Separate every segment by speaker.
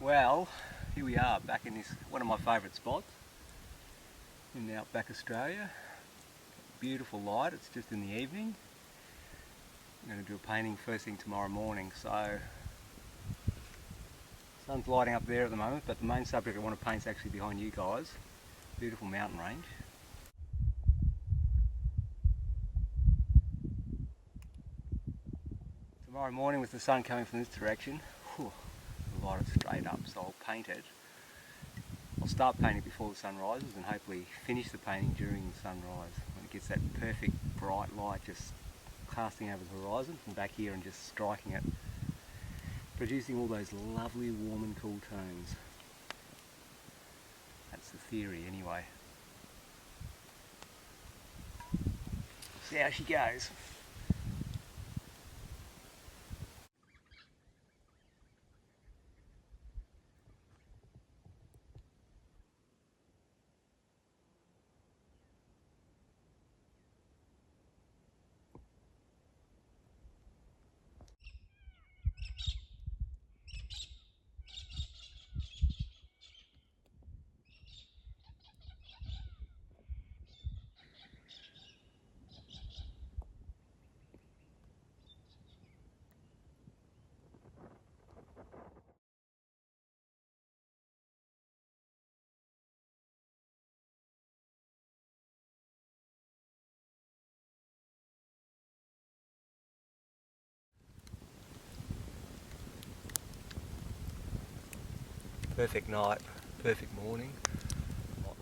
Speaker 1: Well, here we are back in this one of my favourite spots in Outback Australia. Beautiful light, it's just in the evening. I'm going to do a painting first thing tomorrow morning, so sun's lighting up there at the moment, but the main subject I want to paint is actually behind you guys. Beautiful mountain range. Tomorrow morning with the sun coming from this direction, whew, I'll light it straight up, so I'll paint it. I'll start painting before the sun rises and hopefully finish the painting during the sunrise when it gets that perfect bright light just casting over the horizon from back here and just striking it, producing all those lovely warm and cool tones. That's the theory anyway. See how she goes. Perfect night, perfect morning.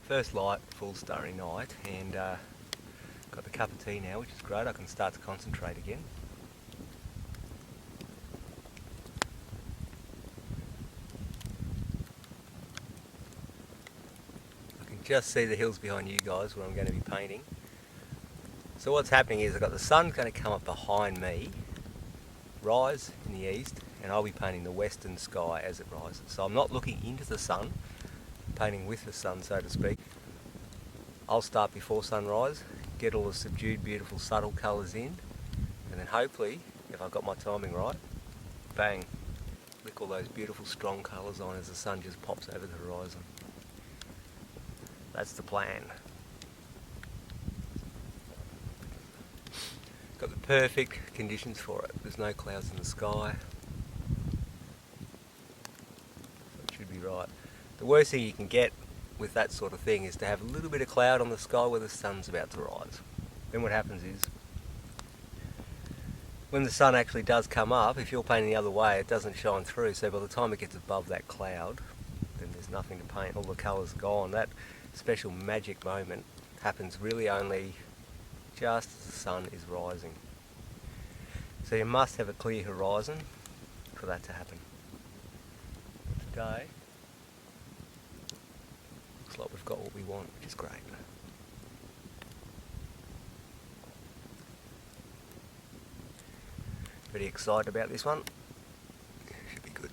Speaker 1: First light, full starry night, and got the cup of tea now, which is great. I can start to concentrate again. I can just see the hills behind you guys where I'm going to be painting. So what's happening is I've got the sun going to come up behind me, rise in the east, and I'll be painting the western sky as it rises. So I'm not looking into the sun, painting with the sun, so to speak. I'll start before sunrise, get all the subdued, beautiful, subtle colours in, and then hopefully, if I've got my timing right, bang, lick all those beautiful, strong colours on as the sun just pops over the horizon. That's the plan. Got the perfect conditions for it. There's no clouds in the sky. Right. The worst thing you can get with that sort of thing is to have a little bit of cloud on the sky where the sun's about to rise. Then what happens is, when the sun actually does come up, if you're painting the other way, it doesn't shine through, so by the time it gets above that cloud, then there's nothing to paint, all the colours are gone. That special magic moment happens really only just as the sun is rising. So you must have a clear horizon for that to happen. Today, looks like we've got what we want, which is great. Pretty excited about this one. Should be good.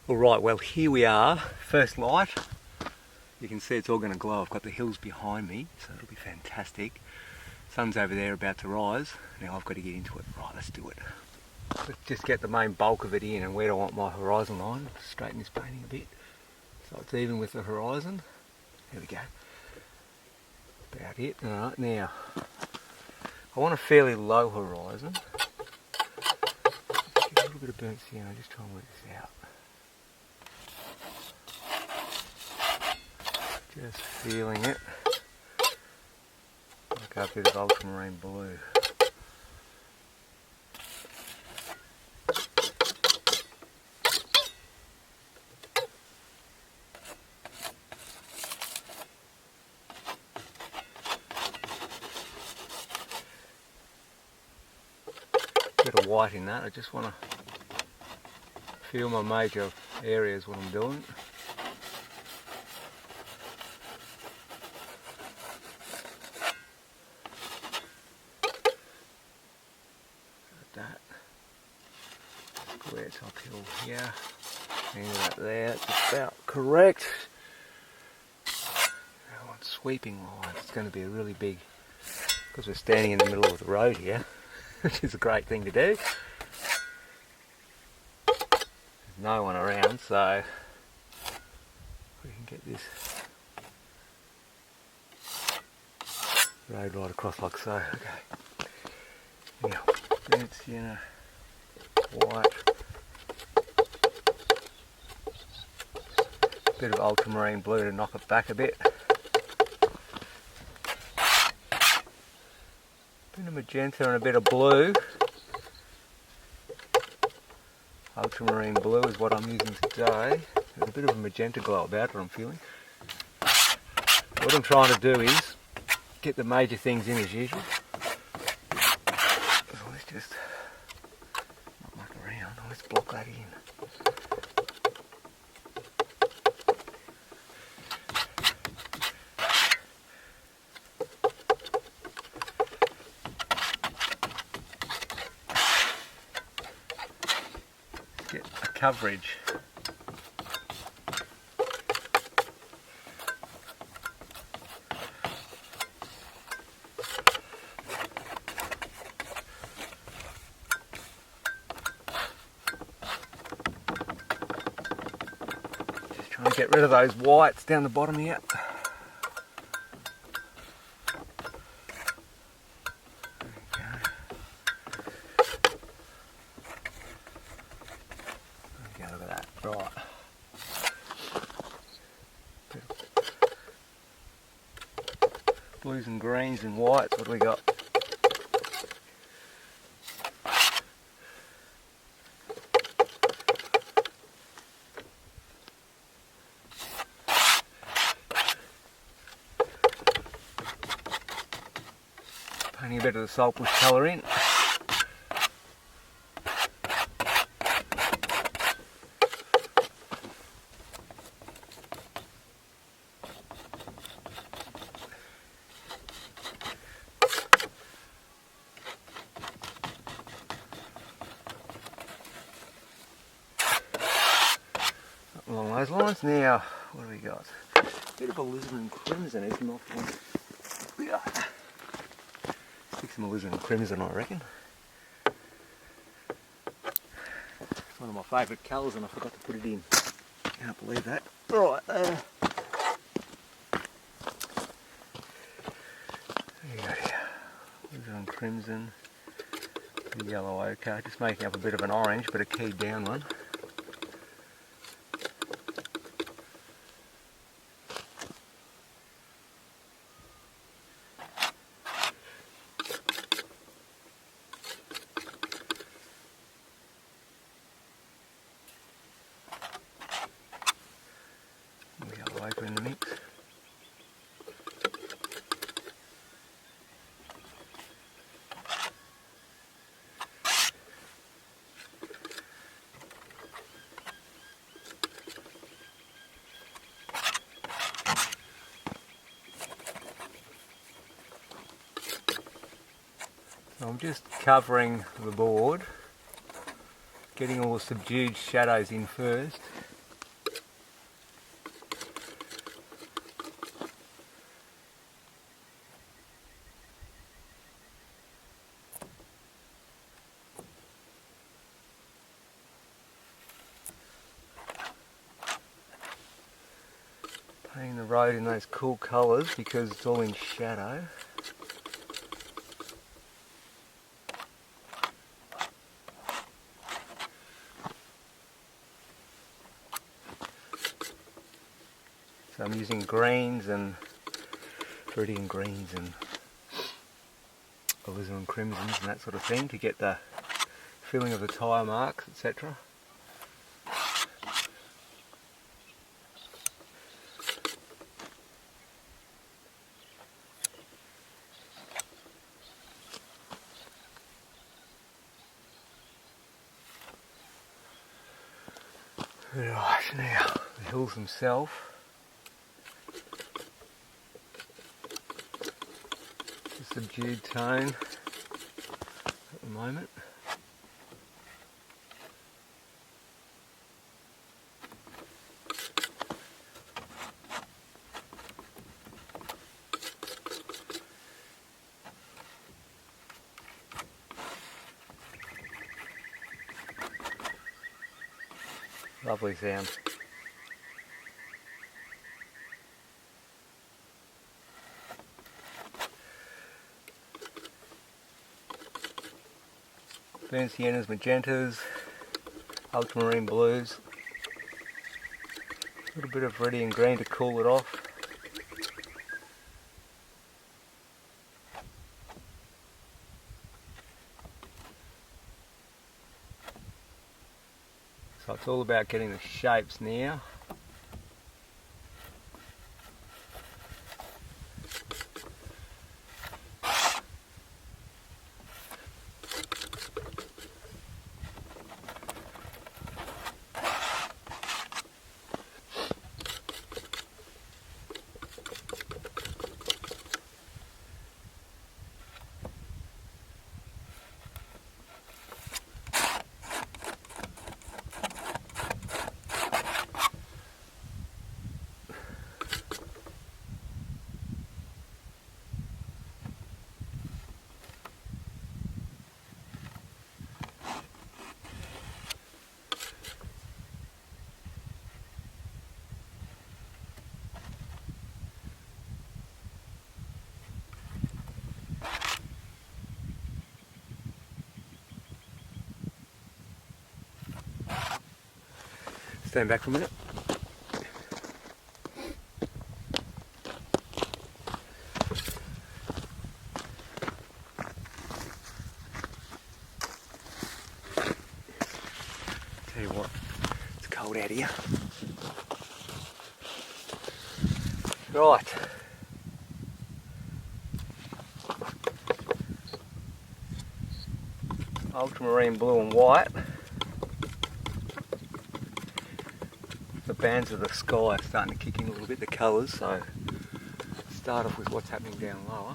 Speaker 1: Alright, well here we are, first light. You can see it's all going to glow. I've got the hills behind me, so it'll be fantastic. Sun's over there about to rise. Now I've got to get into it. Right, let's do it. Let's just get the main bulk of it in, and where do I want my horizon line? Straighten this painting a bit so it's even with the horizon. There we go. About it. Alright, now I want a fairly low horizon. Just give a little bit of burnt sienna, just try and work this out. Just feeling it. Like a bit of ultramarine blue. Bit of white in that. I just want to feel my major areas what I'm doing. That square top hill here, and that there, it's about correct. I want sweeping lines. It's going to be a really big because we're standing in the middle of the road here, which is a great thing to do. There's no one around, so we can get this road right across like so. Okay. Now, red sienna, white, bit of ultramarine blue to knock it back a bit. Bit of magenta and a bit of blue. Ultramarine blue is what I'm using today. There's a bit of a magenta glow about it, I'm feeling. What I'm trying to do is get the major things in as usual. So let's just not muck around, let's block that in. Get a coverage. Trying to get rid of those whites down the bottom here. Okay, look at that. Right. Blues and greens and whites, what do we got? Painting a bit of the saltbush colour in. Along those lines. Now, what do we got? A bit of alizarin crimson is not one. Stick some alizarin crimson, I reckon. It's one of my favourite colours and I forgot to put it in. Can't believe that. Right, there you go here. Alizarin crimson, the yellow ochre, just making up a bit of an orange, but a keyed down one. Yellow ochre in the mix. I'm just covering the board, getting all the subdued shadows in first. Painting the road in those cool colours because it's all in shadow. So I'm using greens and Viridian greens and alizarin crimsons and that sort of thing to get the feeling of the tyre marks, etc. Right, now the hills themselves. A subdued tone at the moment. Lovely sound. Burnt siennas, magentas, ultramarine blues. A little bit of reddy and green to cool it off. So it's all about getting the shapes now. Stand back for a minute. Tell you what, it's cold out here. Right. Ultramarine blue and white. The bands of the sky are starting to kick in a little bit, the colours, so start off with what's happening down lower.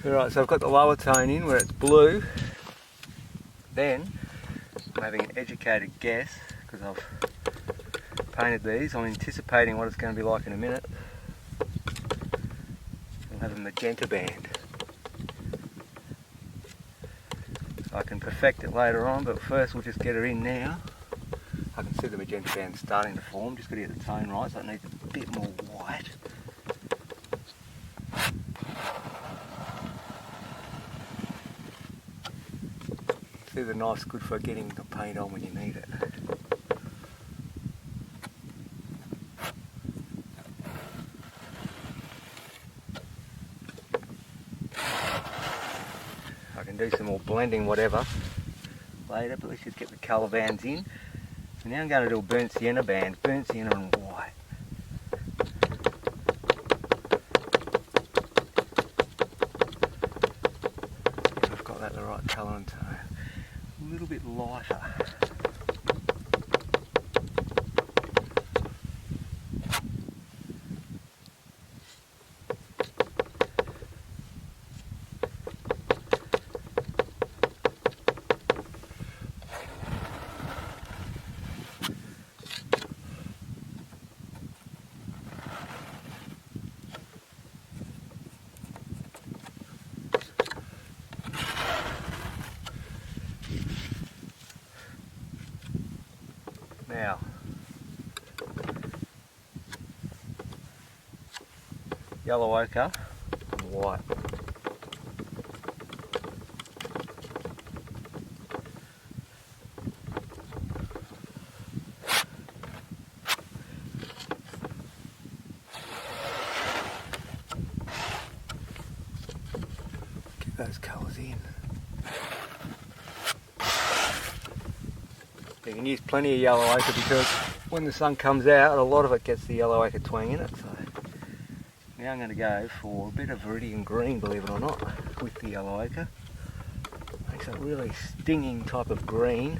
Speaker 1: Alright, so I've got the lower tone in where it's blue. Then, I'm having an educated guess, because I've painted these. I'm anticipating what it's going to be like in a minute. I'll have a magenta band. So I can perfect it later on, but first we'll just get her in now. I can see the magenta band starting to form, just got to get the tone right, so it needs a bit more white. See, the knife's good for getting the paint on when you need it. I can do some more blending, whatever, later, but let's just get the colour bands in. So now I'm going to do a burnt sienna band, burnt sienna and white. I've got that the right colour and tone. A little bit lighter. Now, yellow ochre and white. Get those colours in. You can use plenty of yellow ochre because when the sun comes out, a lot of it gets the yellow ochre twang in it. So now I'm going to go for a bit of viridian green, believe it or not, with the yellow ochre. Makes a really stinging type of green.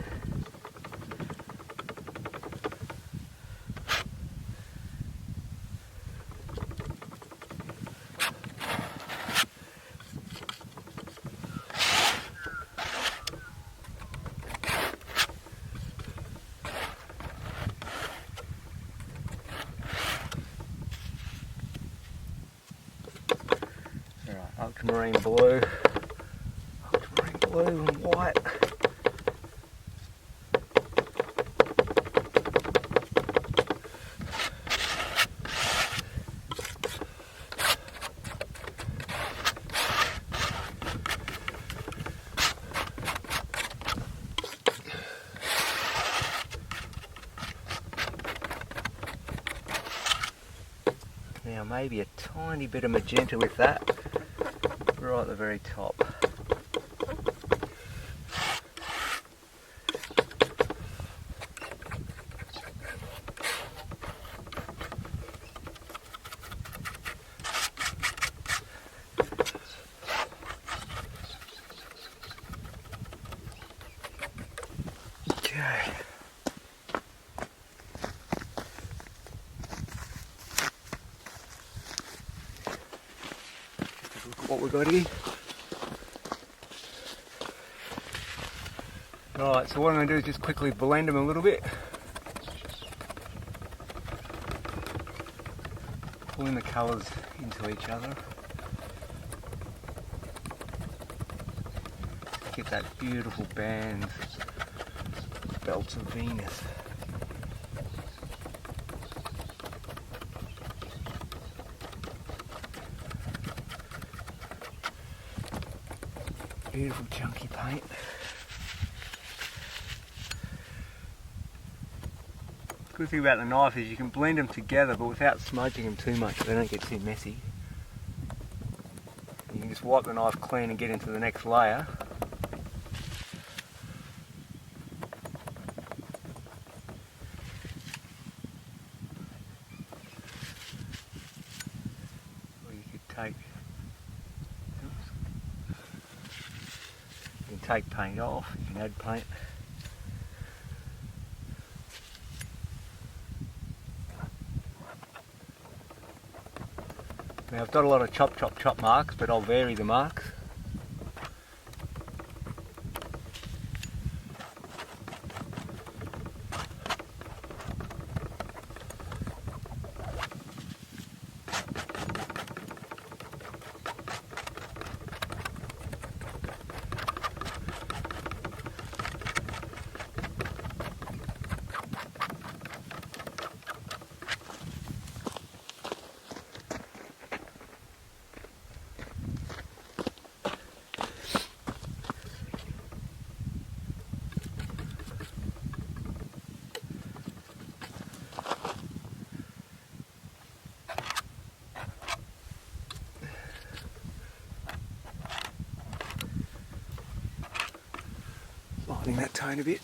Speaker 1: ultramarine blue, and white. Now maybe a tiny bit of magenta with that, right at the very top. Okay. What we got here. Right, so what I'm going to do is just quickly blend them a little bit. Pulling the colours into each other. Get that beautiful band, belts of Venus. Beautiful chunky paint. Good thing about the knife is you can blend them together but without smudging them too much so they don't get too messy. You can just wipe the knife clean and get into the next layer. Or you could take take paint off, you can add paint. Now I've got a lot of chop marks, but I'll vary the marks. Lightening that tone a bit.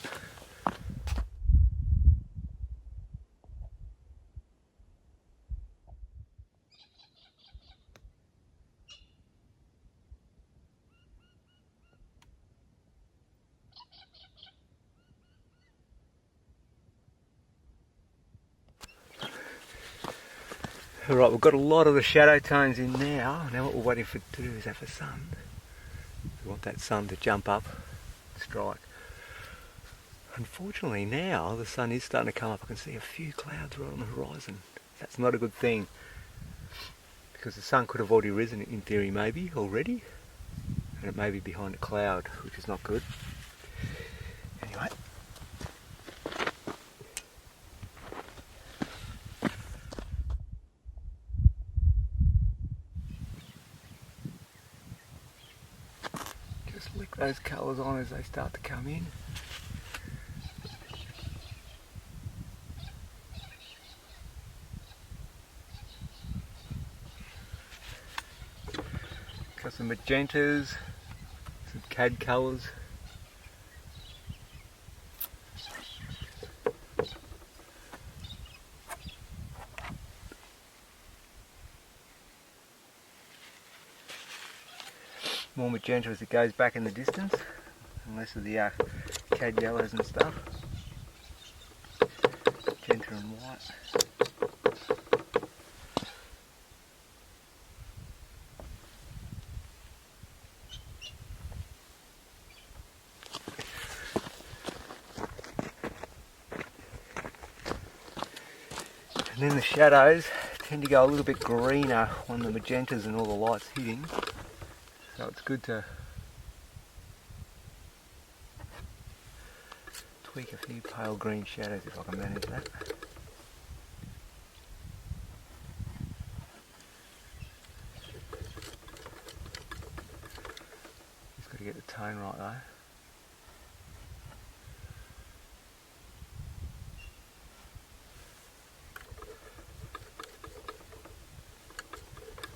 Speaker 1: Alright, we've got a lot of the shadow tones in now. Now what we're waiting for to do is have the sun. We want that sun to jump up, strike. Unfortunately now the sun is starting to come up. I can see a few clouds right on the horizon. That's not a good thing because the sun could have already risen in theory maybe already, and it may be behind a cloud, which is not good. Anyway. Just lick those colours on as they start to come in. Got some magentas, some cad colours. More magenta as it goes back in the distance, and less of the cad yellows and stuff. Magenta and white. And then the shadows tend to go a little bit greener when the magentas and all the light's hitting. So it's good to tweak a few pale green shadows if I can manage that. Just got to get the tone right though.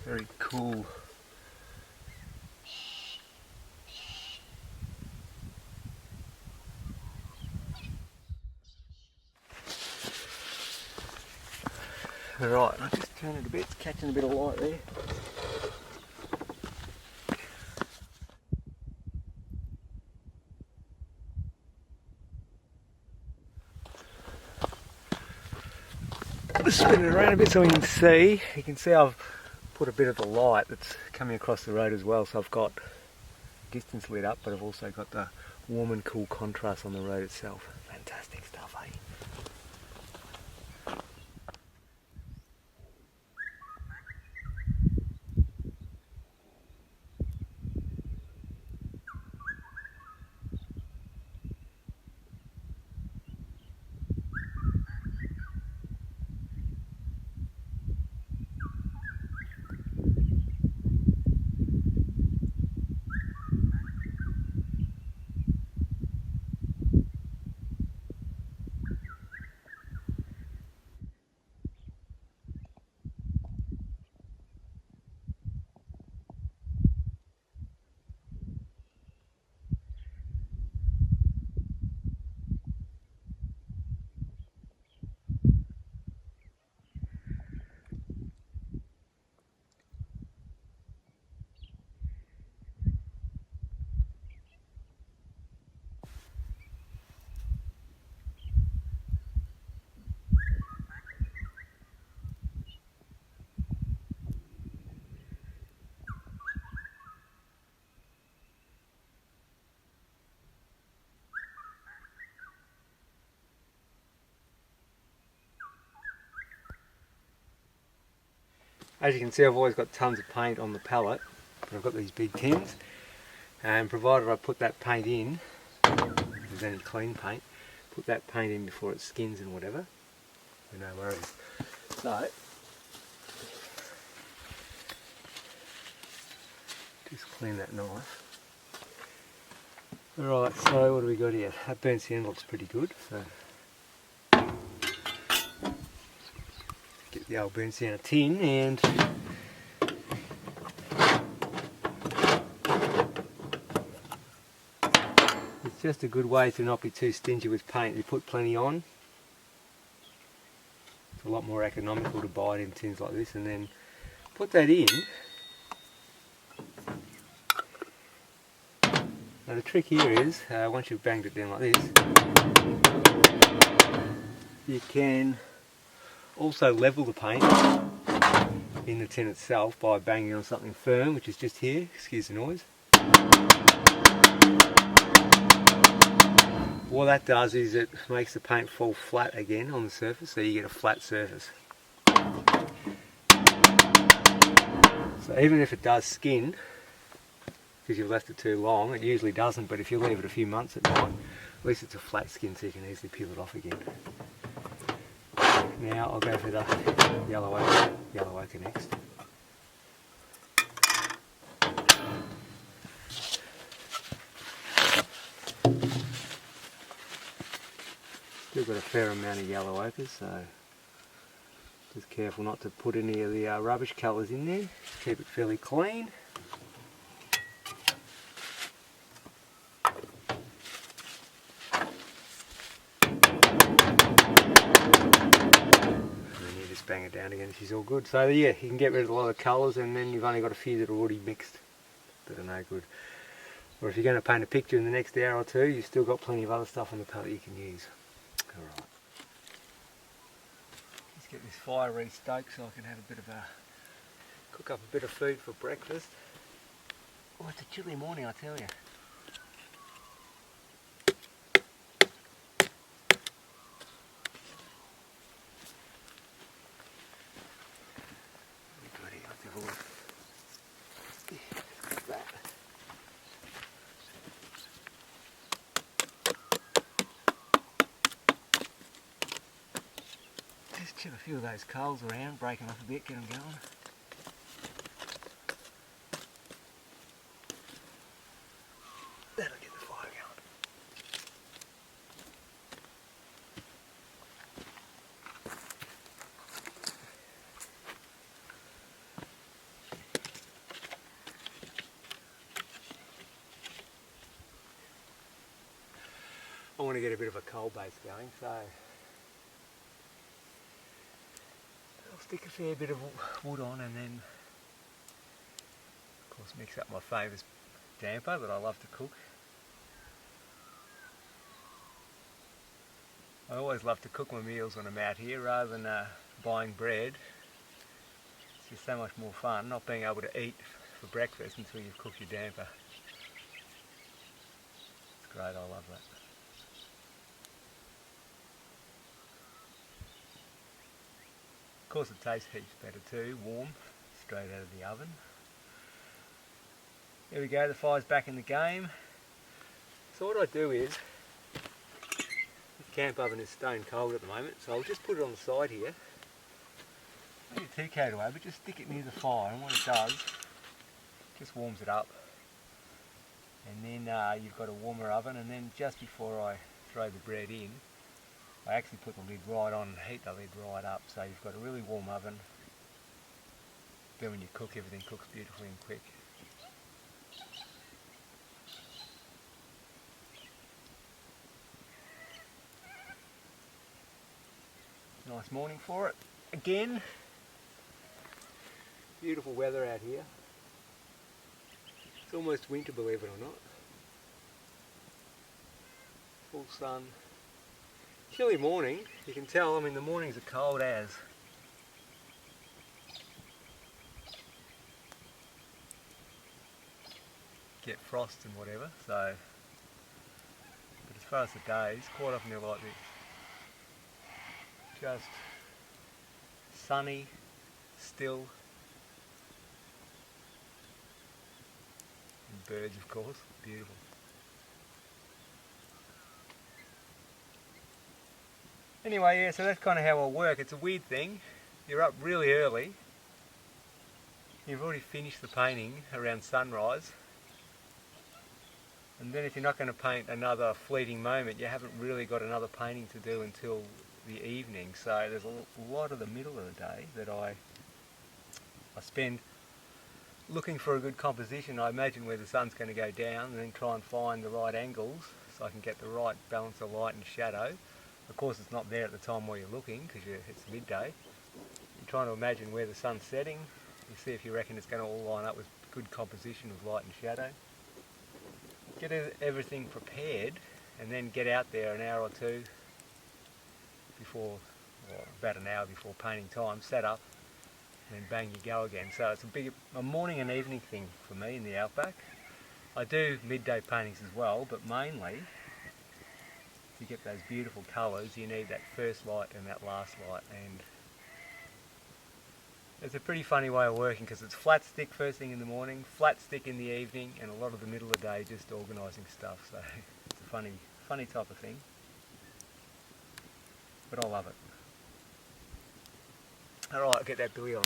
Speaker 1: Very cool. Right, I'll just turn it a bit, it's catching a bit of light there. Just spin it around a bit so we can see. You can see I've put a bit of the light that's coming across the road as well, so I've got distance lit up, but I've also got the warm and cool contrast on the road itself. Fantastic stuff, eh? As you can see, I've always got tons of paint on the palette, but I've got these big tins, and provided I put that paint in, if there's any clean paint, put that paint in before it skins and whatever, no worries. So, just clean that knife. Alright, so what do we got here? That burnt sienna looks pretty good, so get the old burnt sienna tin, and it's just a good way to not be too stingy with paint. You put plenty on. It's a lot more economical to buy it in tins like this, and then put that in. Now the trick here is, once you've banged it down like this, you can also level the paint in the tin itself by banging on something firm, which is just here, excuse the noise. What that does is it makes the paint fall flat again on the surface, so you get a flat surface. So even if it does skin, because you've left it too long, it usually doesn't, but if you leave it a few months it might, at least it's a flat skin so you can easily peel it off again. Now I'll go for the yellow ochre next. Still got a fair amount of yellow ochre, so just careful not to put any of the rubbish colours in there. Keep it fairly clean. Bang it down again, she's all good. So yeah, you can get rid of a lot of colours, and then you've only got a few that are already mixed that are no good. Or if you're going to paint a picture in the next hour or two, you've still got plenty of other stuff on the palette you can use. Alright. Let's get this fire re-stoked so I can have a bit of a cook up a bit of food for breakfast. Oh, it's a chilly morning, I tell you. That. Shove a few of those coals around, break them up a bit, get them going. That'll get the fire going. I want to get a bit of a coal base going, so I'll stick a fair bit of wood on and then of course mix up my favourite damper that I love to cook. I always love to cook my meals when I'm out here rather than buying bread. It's just so much more fun not being able to eat for breakfast until you've cooked your damper. It's great, I love that. Of course it tastes heaps better too, warm, straight out of the oven. There we go, the fire's back in the game. So what I do is, this camp oven is stone cold at the moment, so I'll just put it on the side here. Make it too cold away, but just stick it near the fire, and what it does, just warms it up. And then you've got a warmer oven, and then just before I throw the bread in, I actually put the lid right on and heat the lid right up, so you've got a really warm oven. Then when you cook, everything cooks beautifully and quick. Nice morning for it. Again, beautiful weather out here. It's almost winter, believe it or not. Full sun. Chilly morning, you can tell, I mean the mornings are cold as. Get frost and whatever, so. But as far as the days, quite often they're like this. Just sunny, still. And birds of course, beautiful. Anyway, yeah, so that's kind of how I work. It's a weird thing. You're up really early. You've already finished the painting around sunrise. And then if you're not going to paint another fleeting moment, you haven't really got another painting to do until the evening. So there's a lot of the middle of the day that I spend looking for a good composition. I imagine where the sun's going to go down and then try and find the right angles so I can get the right balance of light and shadow. Of course it's not there at the time while you're looking because it's midday. You're trying to imagine where the sun's setting. You see if you reckon it's going to all line up with good composition of light and shadow. Get everything prepared and then get out there an hour or two before, or about an hour before painting time, set up and then bang you go again. So it's a morning and evening thing for me in the Outback. I do midday paintings as well, but mainly to get those beautiful colours you need that first light and that last light, and it's a pretty funny way of working because it's flat stick first thing in the morning, flat stick in the evening, and a lot of the middle of the day just organising stuff, so it's a funny type of thing, but I love it. Alright, I'll get that billy on.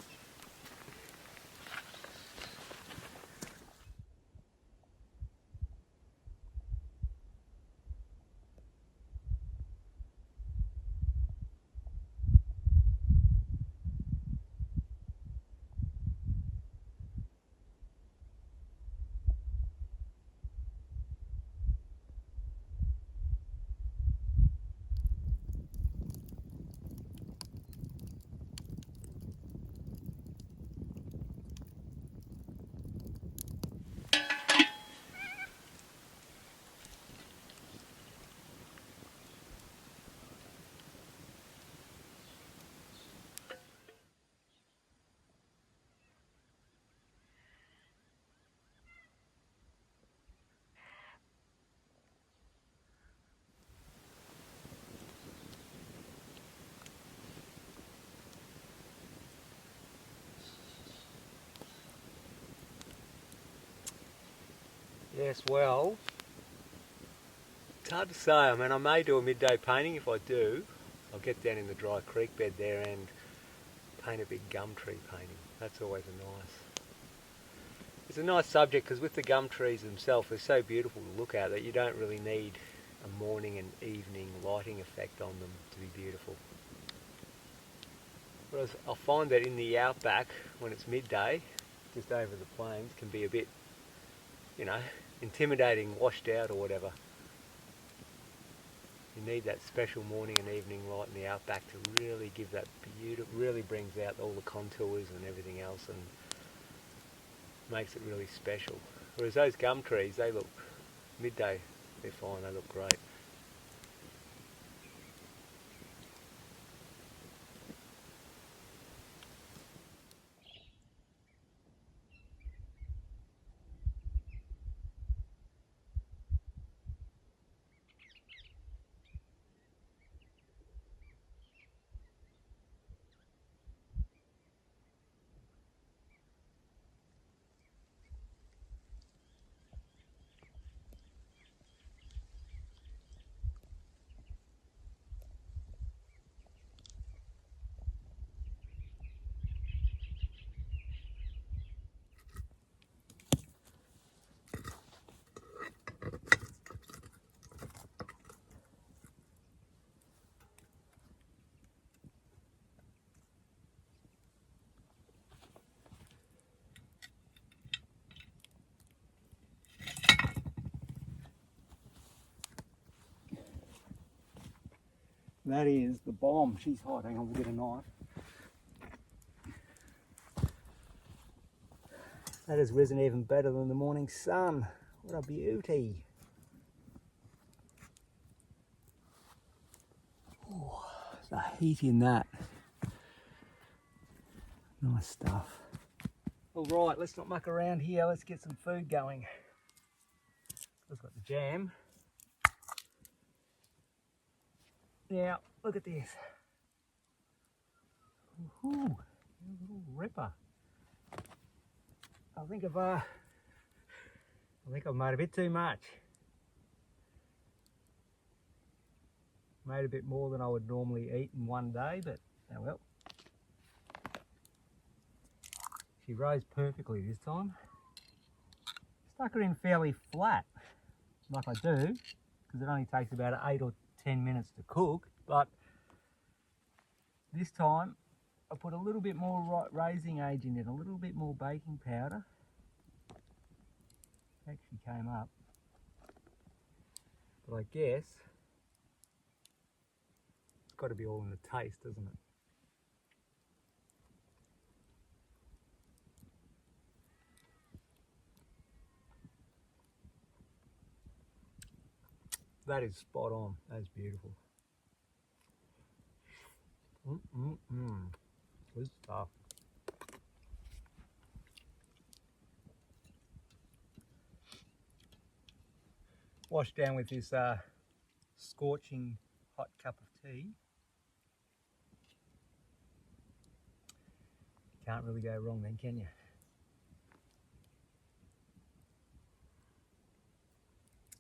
Speaker 1: Yes, well, it's hard to say. I mean, I may do a midday painting if I do. I'll get down in the dry creek bed there and paint a big gum tree painting. That's always it's a nice subject, because with the gum trees themselves, they're so beautiful to look at that you don't really need a morning and evening lighting effect on them to be beautiful. Whereas I find that in the outback, when it's midday, just over the plains, can be a bit, you know, intimidating, washed out or whatever. You need that special morning and evening light in the outback to really give that beautiful, really brings out all the contours and everything else and makes it really special. Whereas those gum trees, they look, midday, they're fine, they look great. That is the bomb. She's hot. Hang on, we'll get a knife. That has risen even better than the morning sun. What a beauty. Ooh, the heat in that. Nice stuff. All right, let's not muck around here. Let's get some food going. I've got the jam. Now, look at this. Ooh, a little ripper. I think I've made a bit too much. Made a bit more than I would normally eat in one day, but oh well. She rose perfectly this time. Stuck her in fairly flat, like I do, because it only takes about 8 or 10 minutes to cook, but this time I put a little bit more raising agent in, a little bit more baking powder. Actually came up, but I guess it's got to be all in the taste, doesn't it? That is spot on. That is beautiful. Good stuff. Washed down with this scorching hot cup of tea. Can't really go wrong then, can you?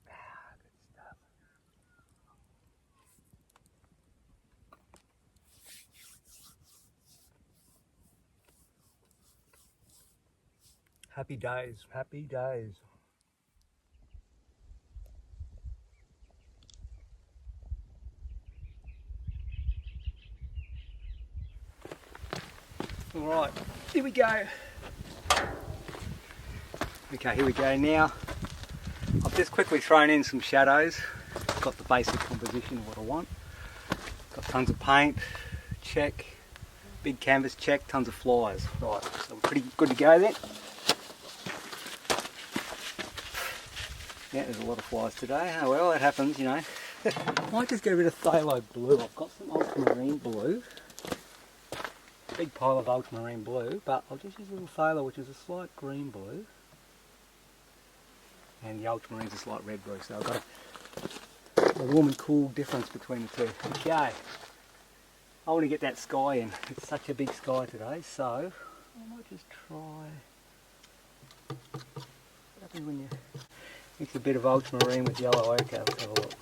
Speaker 1: Good stuff. Happy days, happy days. All right, here we go. Okay, here we go now. I've just quickly thrown in some shadows. Got the basic composition of what I want. Got tons of paint, check. Big canvas, check. Tons of flies. Right, so we're pretty good to go then. Yeah, there's a lot of flies today. Oh well, that happens, you know. I might just get rid of phthalo blue. I've got some ultramarine blue. Big pile of ultramarine blue, but I'll just use a little phthalo, which is a slight green blue. And the ultramarine's a slight red blue, so I've got a warm and cool difference between the two. Okay, I want to get that sky in. It's such a big sky today, so I might just try. What happens when you mix a bit of ultramarine with yellow ochre? Let's have a look.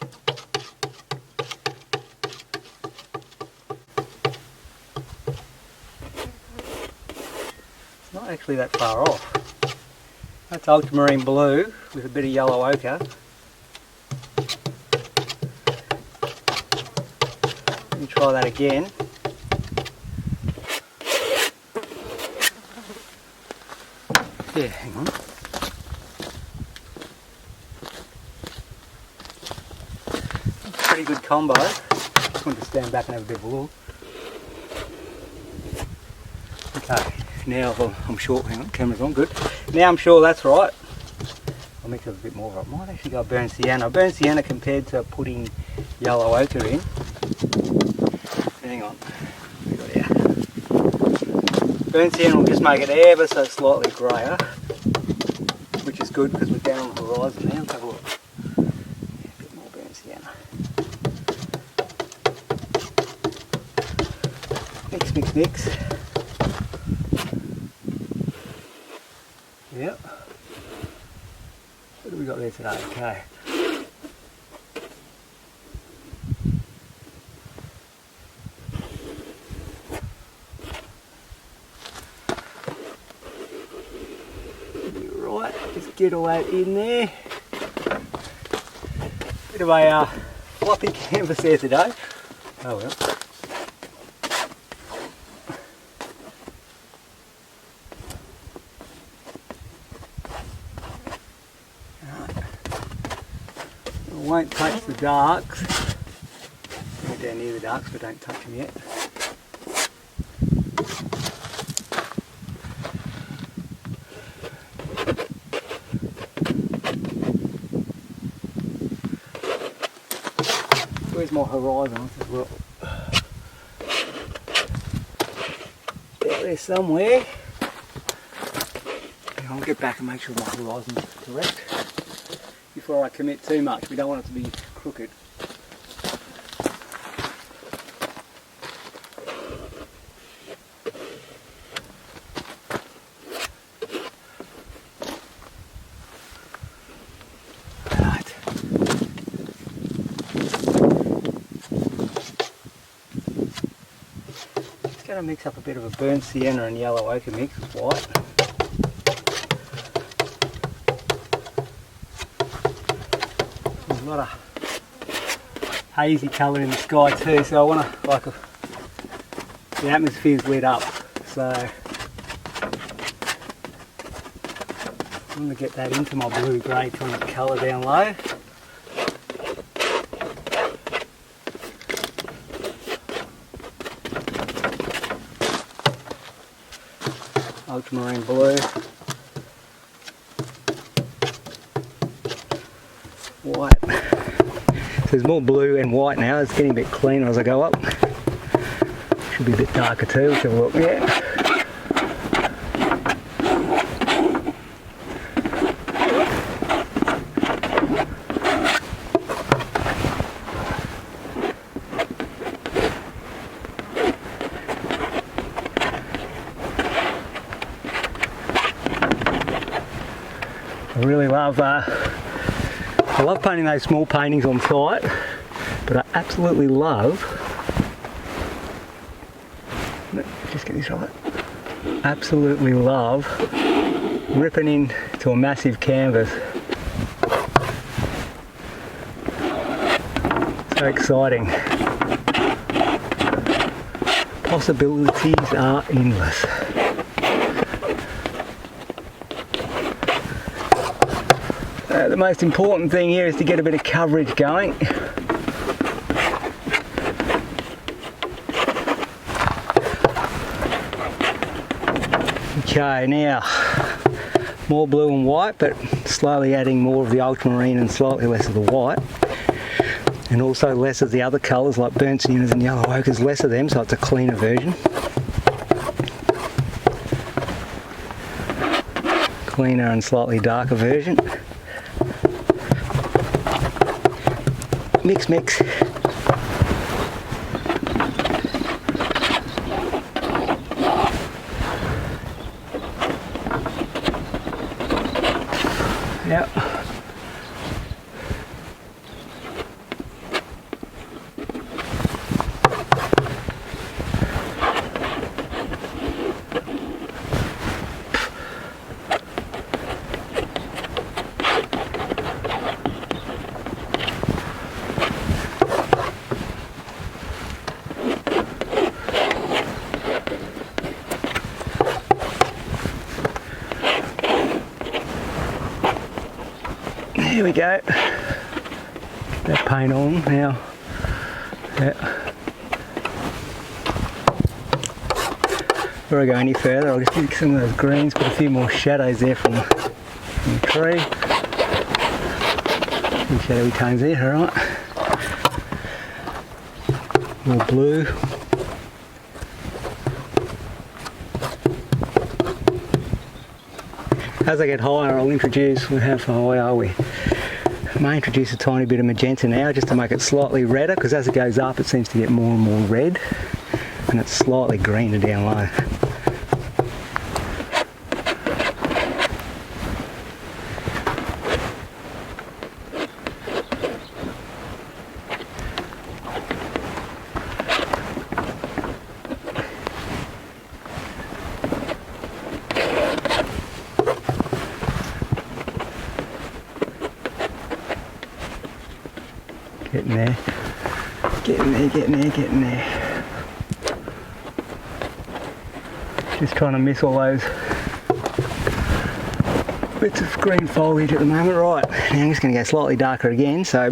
Speaker 2: not actually that far off. That's ultramarine blue with a bit of yellow ochre. Let me try that again. Yeah, hang on. Pretty good combo. Just wanted to stand back and have a bit of a look. Okay, now I'm sure, hang on, camera's on, good. Now I'm sure that's right. I'll mix up a bit more of it. Might actually go burnt sienna. Burnt sienna compared to putting yellow ochre in. Hang on. What have we got here? Burnt sienna will just make it ever so slightly greyer, which is good because we're down on the horizon now. Let's have a look. Yeah, a bit more burnt sienna. Mix, mix, mix. Yep. What have we got there today? Okay. Right, just get all that in there. Bit of a floppy canvas there today. Oh well. Won't touch the darks. Get down near the darks, but don't touch them yet. Where's my horizon as well? Out there somewhere. I'll get back and make sure my horizon's correct before I commit too much. We don't want it to be crooked. Right. Just going to mix up a bit of a burnt sienna and yellow ochre mix with white. There's a lot of hazy colour in the sky too, so I want to, the atmosphere's lit up, so I want to get that into my blue-grey kind of colour down low. Ultramarine blue. White. So there's more blue and white now. It's getting a bit cleaner as I go up. Should be a bit darker too. Let's have a look. Yeah. I love painting those small paintings on site, but I absolutely love, just get this right, absolutely love ripping into a massive canvas. So exciting. Possibilities are endless. The most important thing here is to get a bit of coverage going. Okay, now more blue and white, but slowly adding more of the ultramarine and slightly less of the white, and also less of the other colours like burnt siennas and yellow ochres, less of them, so it's a cleaner version. Cleaner and slightly darker version. Mix, mix. Yep. we go. Get that paint on now. Yeah. Before I go any further, I'll just get some of those greens, put a few more shadows there from the tree. Some shadowy tones there, alright. More blue. As I get higher, I'll introduce, how far away are we? I may introduce a tiny bit of magenta now just to make it slightly redder, because as it goes up it seems to get more and more red, and it's slightly greener down low. Getting there, getting there, getting there, getting there. Just trying to miss all those bits of green foliage at the moment. Right, now I'm just going to go slightly darker again, so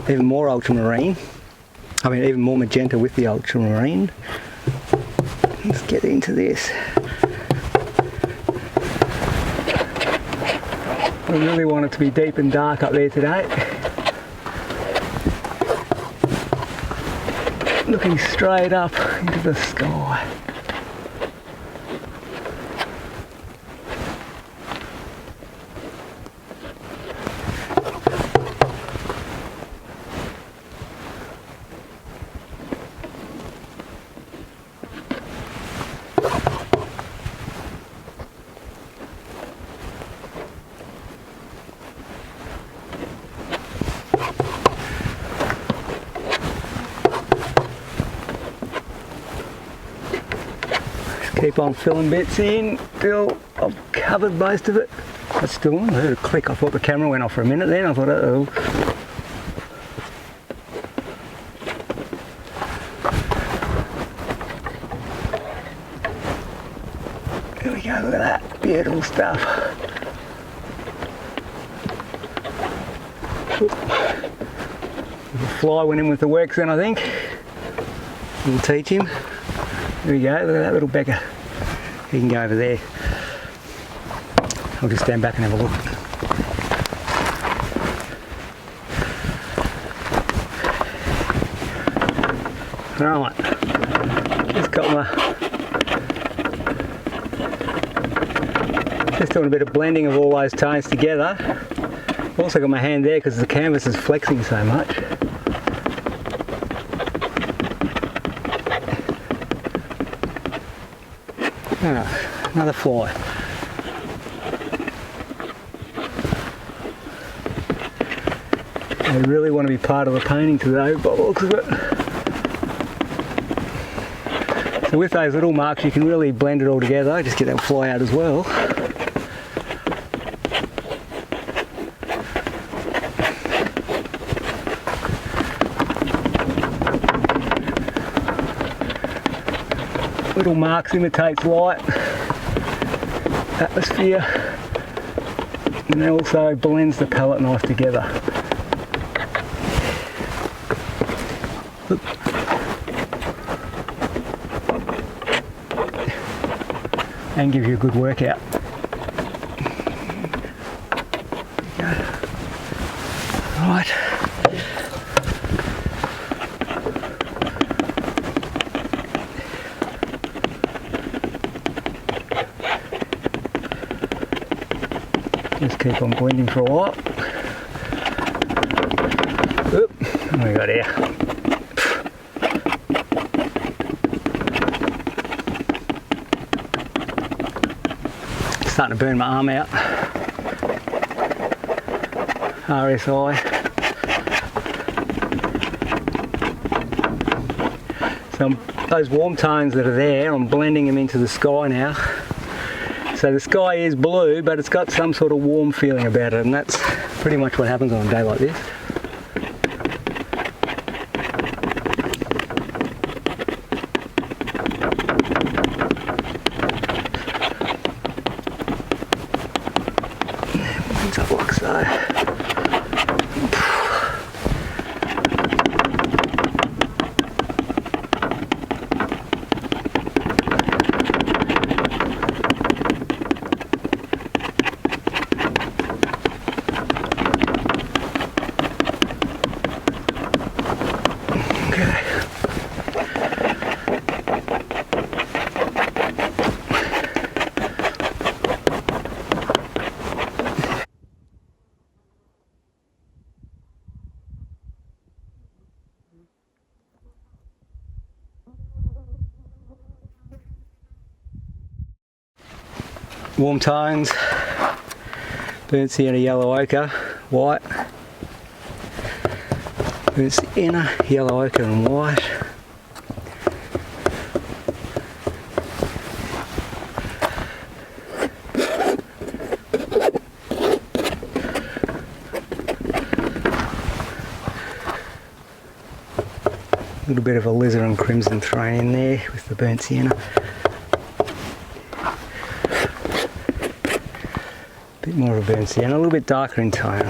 Speaker 2: even more ultramarine. I mean, even more magenta with the ultramarine. Let's get into this. I really want it to be deep and dark up there today. Looking straight up into the sky. Keep on filling bits in till I've covered most of it. That's still on. I heard a click. I thought the camera went off for a minute then. I thought, uh-oh. There we go, look at that. Beautiful stuff. The fly went in with the works then, I think. We'll teach him. There we go, look at that little beggar. He can go over there. I'll just stand back and have a look. Right, just got just doing a bit of blending of all those tones together. Also got my hand there because the canvas is flexing so much. Another fly. I really want to be part of the painting today by the looks of it. So with those little marks you can really blend it all together. Just get that fly out as well. Little marks imitates light, atmosphere, and it also blends the palette nice together. Look. And give you a good workout. Right. Just keep on blending for a while. Oop, what we got here? Starting to burn my arm out. RSI. So those warm tones that are there, I'm blending them into the sky now. So the sky is blue, but it's got some sort of warm feeling about it, and that's pretty much what happens on a day like this. Lines up like so. warm tones, burnt sienna, yellow ochre, white, burnt sienna, yellow ochre and white. A little bit of alizarin crimson thrown in there with the burnt sienna. A bit more of a burnt sienna, a little bit darker in tone.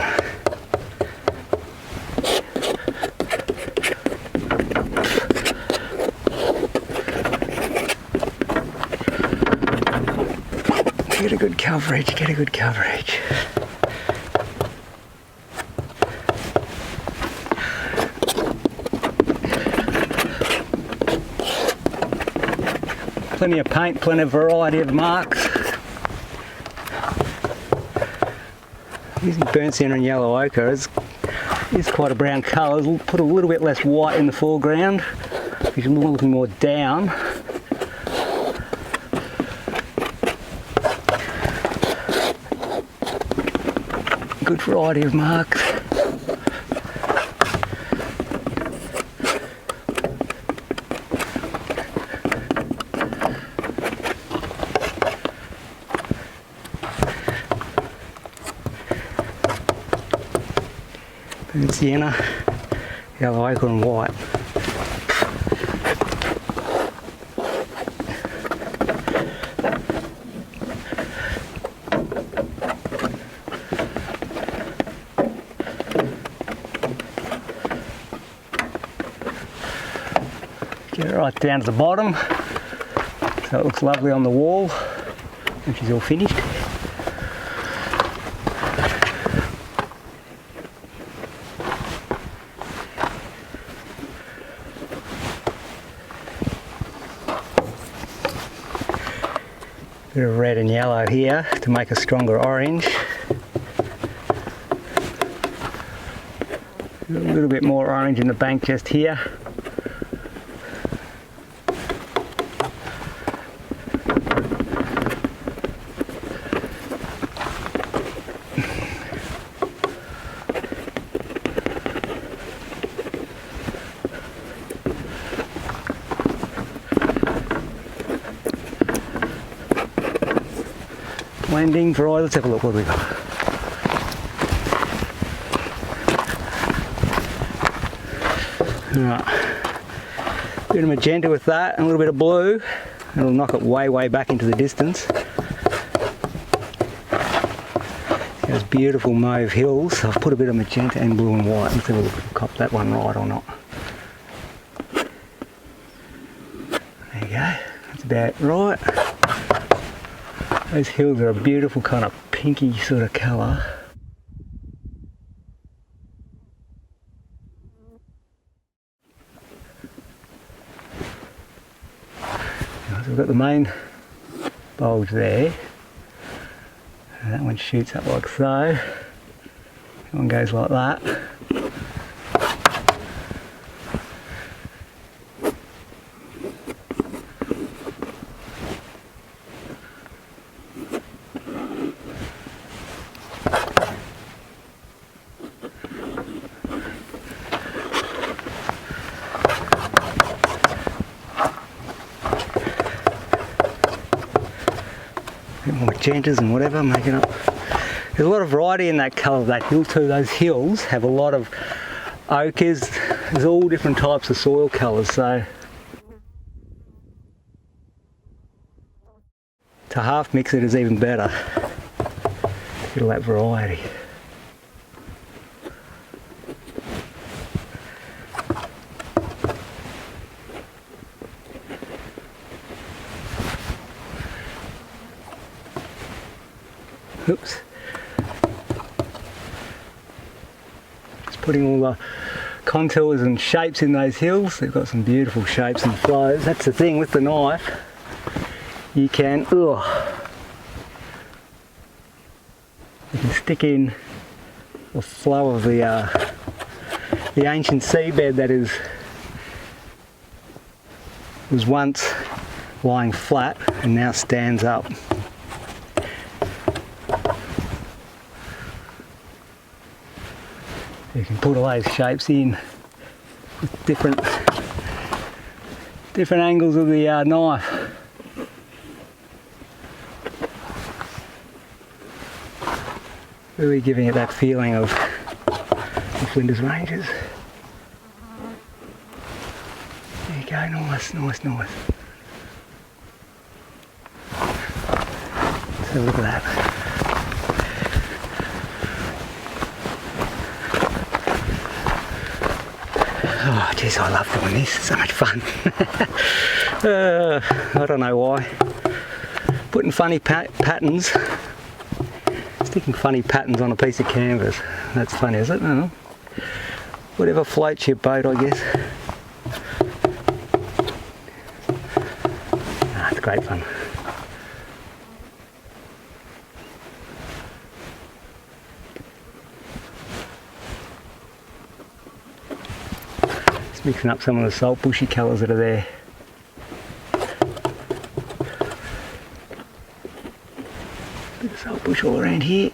Speaker 2: Get a good coverage, get a good coverage. Plenty of paint, plenty of variety of marks. Using burnt sienna and yellow ochre is quite a brown colour. We'll put a little bit less white in the foreground because you're looking more down. Good variety of marks. Burnt sienna, yellow ochre and white. Get it right down to the bottom so it looks lovely on the wall when she's all finished. Bit of red and yellow here to make a stronger orange. A little bit more orange in the bank just here. Blending variety, let's have a look what we got. Alright, bit of magenta with that and a little bit of blue, and it'll knock it way back into the distance. Those beautiful mauve hills, I've put a bit of magenta and blue and white. Let's have a look if we cop that one right or not. There you go, that's about right. Those hills are a beautiful kind of pinky sort of colour. So we've got the main bulge there. And that one shoots up like so. That one goes like that. Magentas and whatever, making up. There's a lot of variety in that colour of that hill too. Those hills have a lot of ochres. There's all different types of soil colours, so to half mix it is even better. Get all that variety. Oops. Just putting all the contours and shapes in those hills. They've got some beautiful shapes and flows. That's the thing with the knife. You can, you can stick in the flow of the ancient seabed that was once lying flat and now stands up. You can put all those shapes in with different angles of the knife. Really giving it that feeling of the Flinders Ranges. There you go, nice, nice, nice. Let's have a look at that. Oh jeez, I love doing this, it's so much fun. I don't know why. Putting funny patterns, sticking funny patterns on a piece of canvas. That's fun, is it? I don't know. Whatever floats your boat, I guess. It's great fun. Just mixing up some of the salt bushy colours that are there. Bit of salt bush all around here.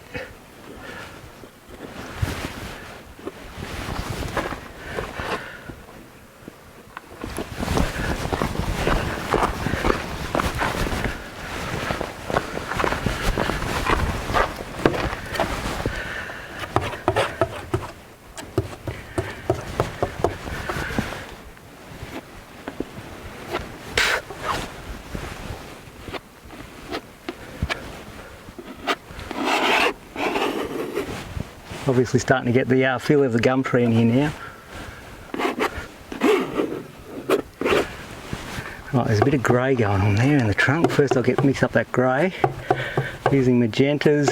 Speaker 2: Obviously starting to get the feel of the gum tree in here now. Right, there's a bit of grey going on there in the trunk. First I'll mix up that grey using magentas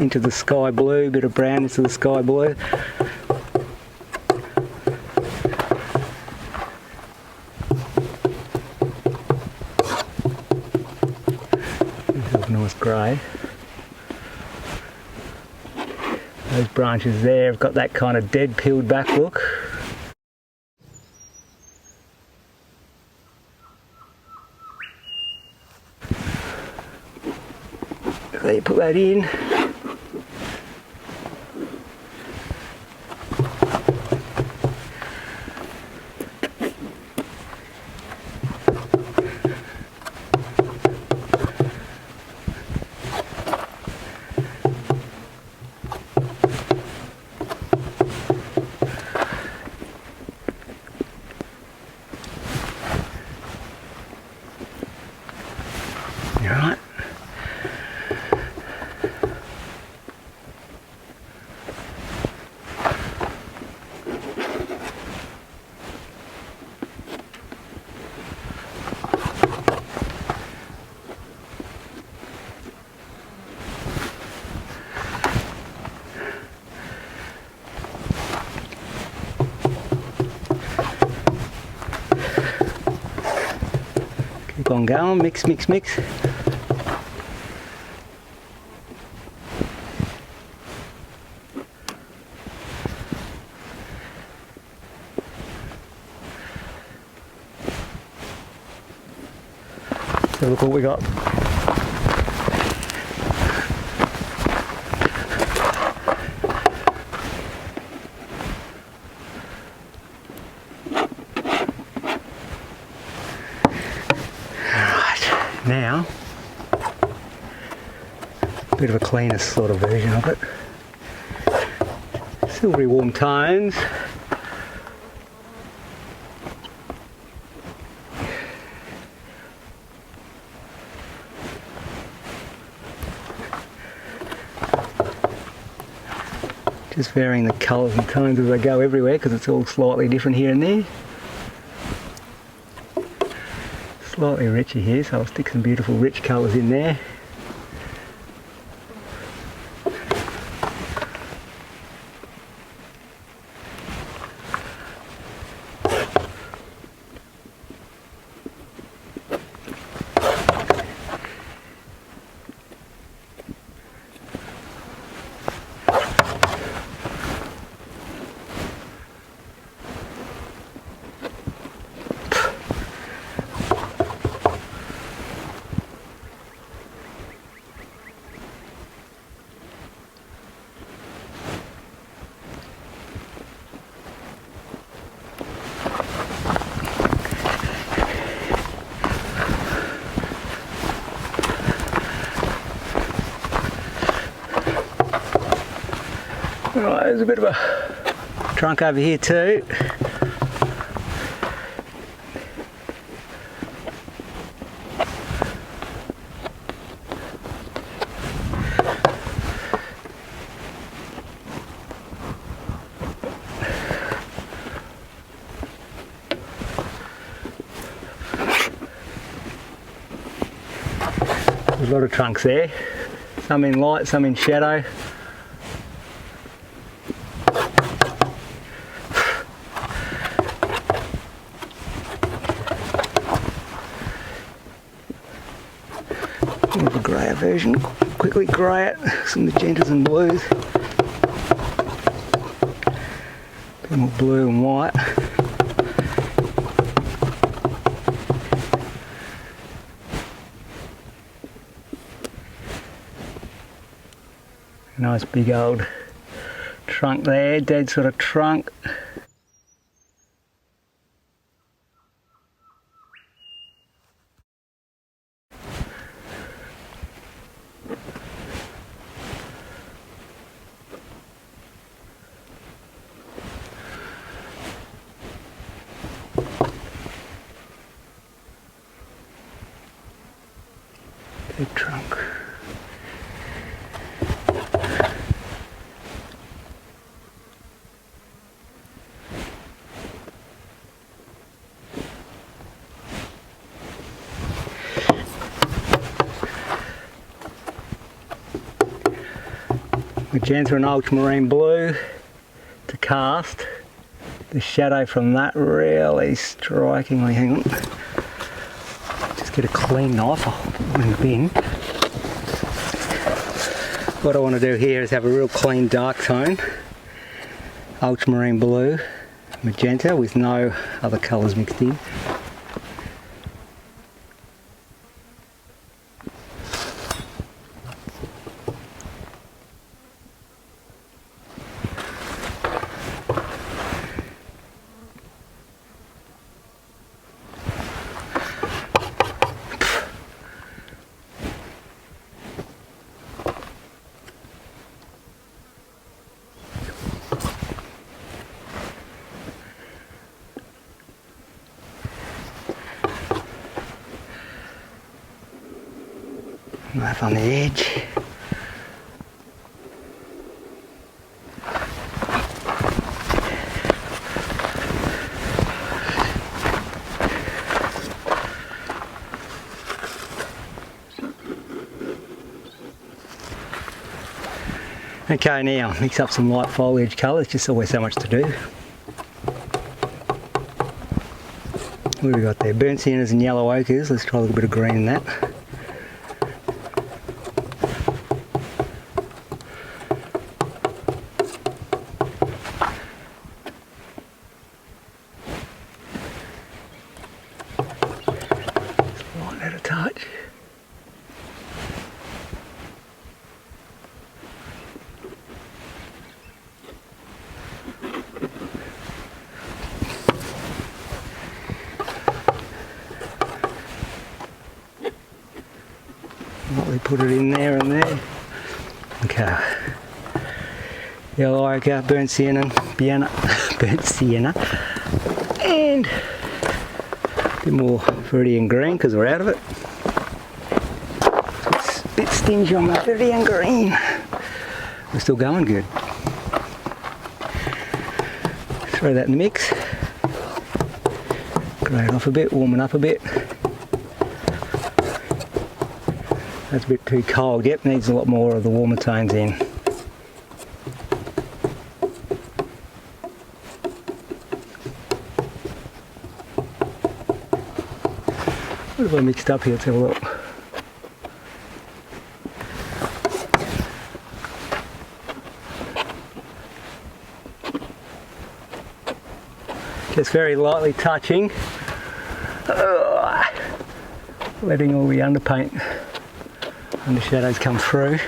Speaker 2: into the sky blue, bit of brown into the sky blue. There's a nice grey. Those branches there have got that kind of dead peeled back look. So you put that in. Right. Keep on going, mix, mix, mix. So look what we got. Right, now a bit of a cleaner sort of version of it. Silvery warm tones. Just varying the colours and tones as I go everywhere because it's all slightly different here and there. Slightly richer here, so I'll stick some beautiful rich colours in there. Right, there's a bit of a trunk over here too. There's a lot of trunks there, some in light, some in shadow. More of a greyer version, quickly grey it, some magentas and blues. A bit more blue and white. Nice big old trunk there, dead sort of trunk. Big trunk. Magenta and ultramarine blue to cast. The shadow from that really strikingly, hang on. Just get a clean knife, I'll put it in the bin. What I want to do here is have a real clean dark tone. Ultramarine blue, magenta with no other colours mixed in. Knife on the edge. Okay, now mix up some light foliage colours, just always so much to do. What have we got there? Burnt siennas and yellow ochres. Let's try a little bit of green in that. Light it a touch. Lightly put it in there and there. Okay. Yellow ochre, burnt sienna, burnt sienna, and a bit more viridian green because we're out of it. It's a bit stingy on the viridian green. We're still going good. Throw that in the mix. Grey it off a bit, warm it up a bit. That's a bit too cold. Yep, needs a lot more of the warmer tones in. What have I mixed up here? Let's have a look. Just very lightly touching. Letting all the underpaint and the shadows come through.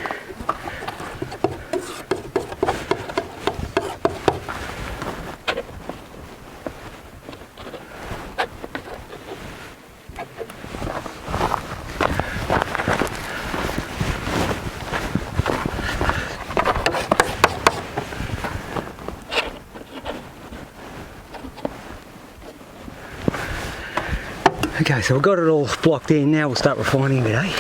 Speaker 2: Okay, so we've got it all blocked in. Now we'll start refining Midday.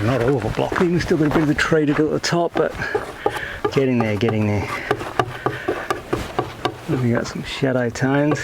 Speaker 2: Not all of it blocked in. We've still got a bit of the tree to do at the top, but getting there, getting there. We got some shadow tones.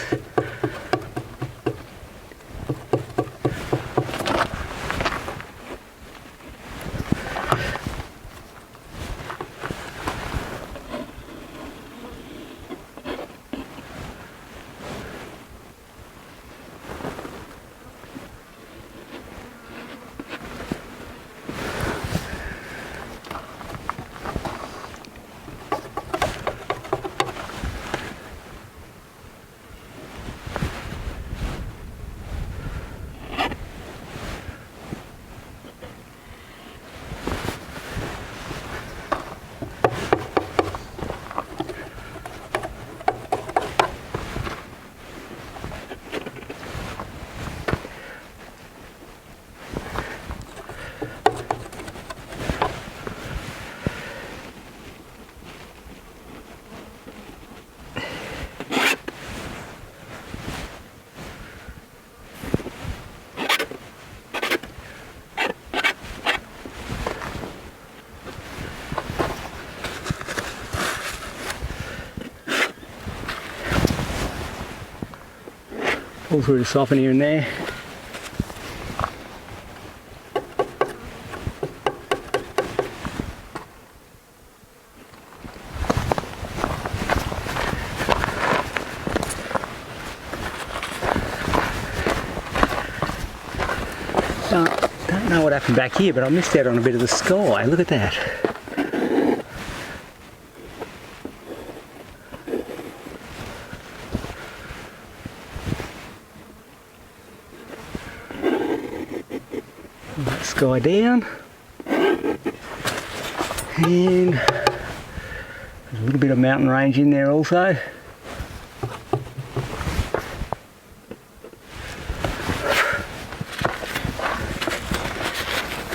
Speaker 2: Pull through to soften here and there. Don't know what happened back here, but I missed out on a bit of the sky. Look at that. That sky down, and there's a little bit of mountain range in there also.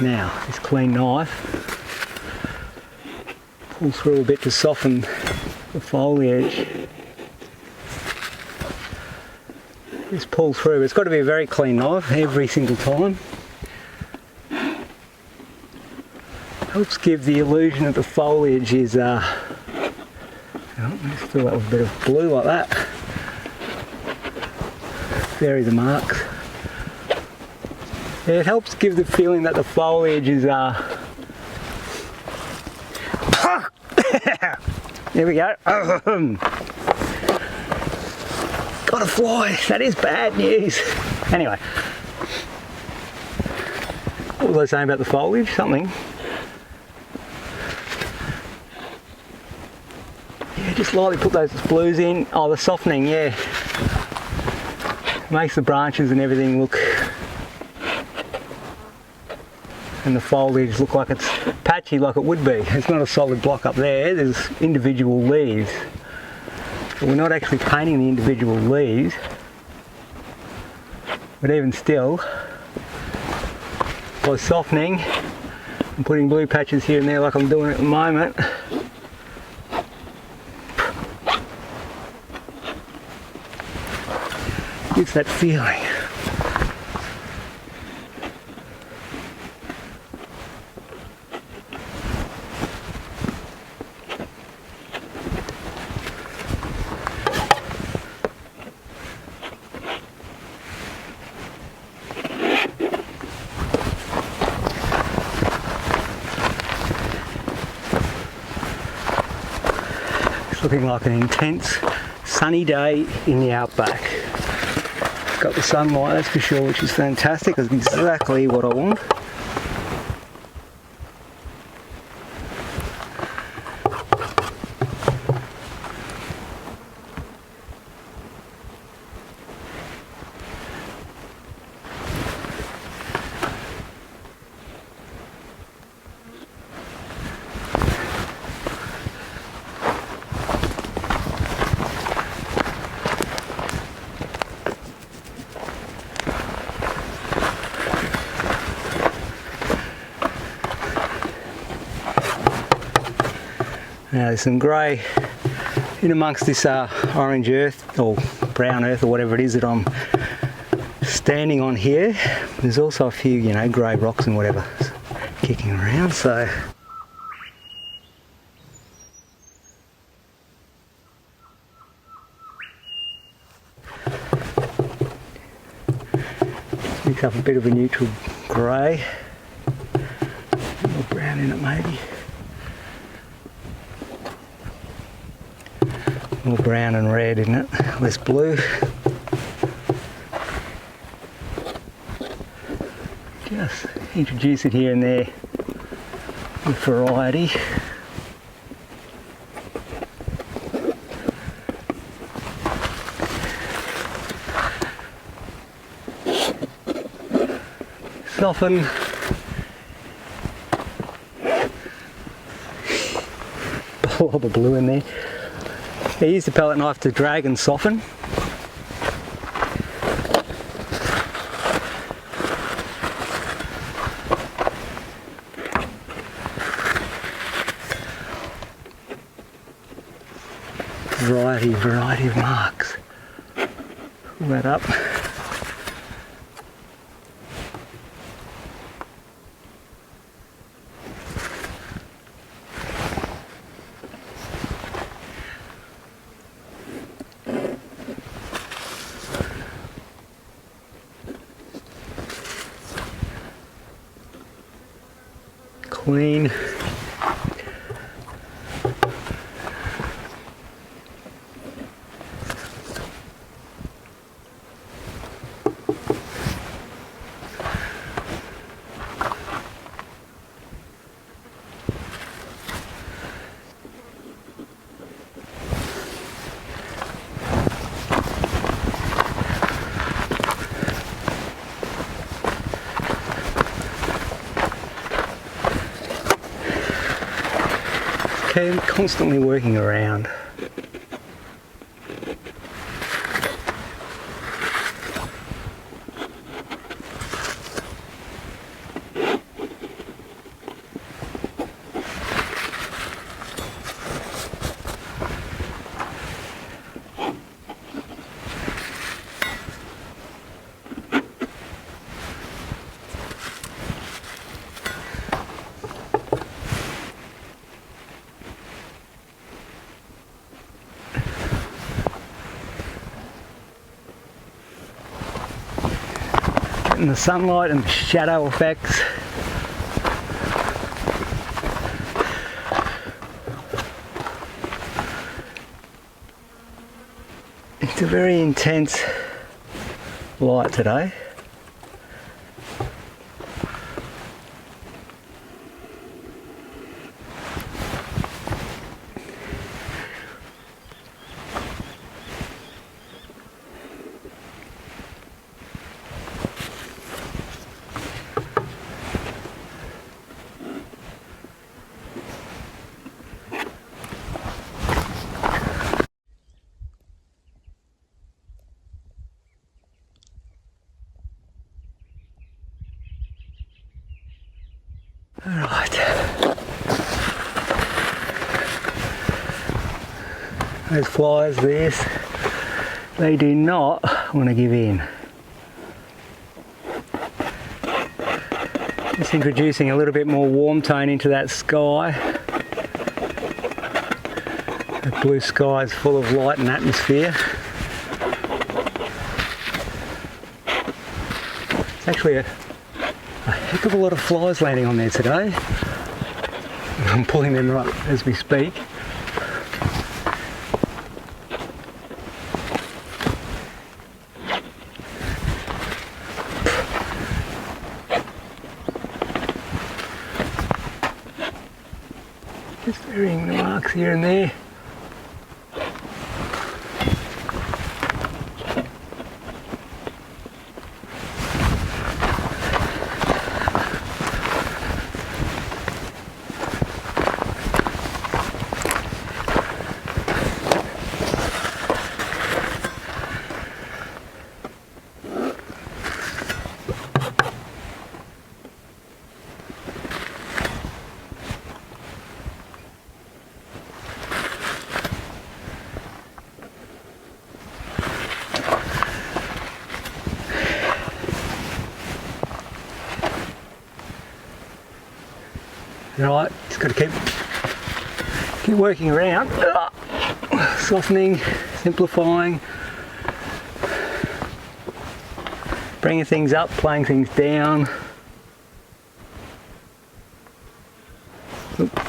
Speaker 2: Now this clean knife pull through a bit to soften the foliage. Just pull through. It's got to be a very clean knife every single time. Helps give the illusion that the foliage is, let's fill that with a bit of blue like that. Vary the marks. Yeah, it helps give the feeling that the foliage is, there we go. Got a fly, that is bad news. Anyway, what was I saying about the foliage? Something. Just lightly put those blues in. Oh, the softening, yeah. Makes the branches and everything look, and the foliage look like it's patchy like it would be. It's not a solid block up there, there's individual leaves. But we're not actually painting the individual leaves. But even still, by softening and putting blue patches here and there like I'm doing at the moment, gives that feeling. It's looking like an intense sunny day in the outback. Got the sunlight, that's for sure, which is fantastic. That's exactly what I want. Now there's some grey in amongst this orange earth or brown earth or whatever it is that I'm standing on here, there's also a few, you know, grey rocks and whatever kicking around, so mix up a bit of a neutral grey, a little brown in it maybe, more brown and red, isn't it? Less blue. Just introduce it here and there with variety. Soften. A lot of blue in there. I use the palette knife to drag and soften. Variety of marks. Pull that up. Clean. Okay, I'm constantly working around. And the sunlight and the shadow effects. It's a very intense light today. Alright, those flies, they do not want to give in. Just introducing a little bit more warm tone into that sky. The blue sky is full of light and atmosphere. It's actually a heck of a lot of flies landing on there today. I'm pulling them right as we speak. Just varying the marks here and there. Right, just got to keep working around, softening, simplifying, bringing things up, playing things down. Oop.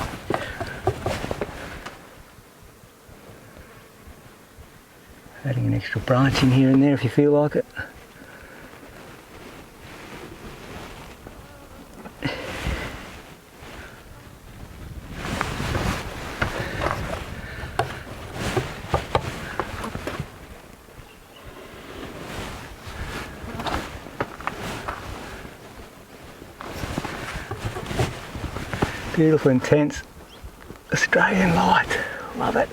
Speaker 2: Adding an extra branch in here and there if you feel like it. Beautiful, intense Australian light. Love it.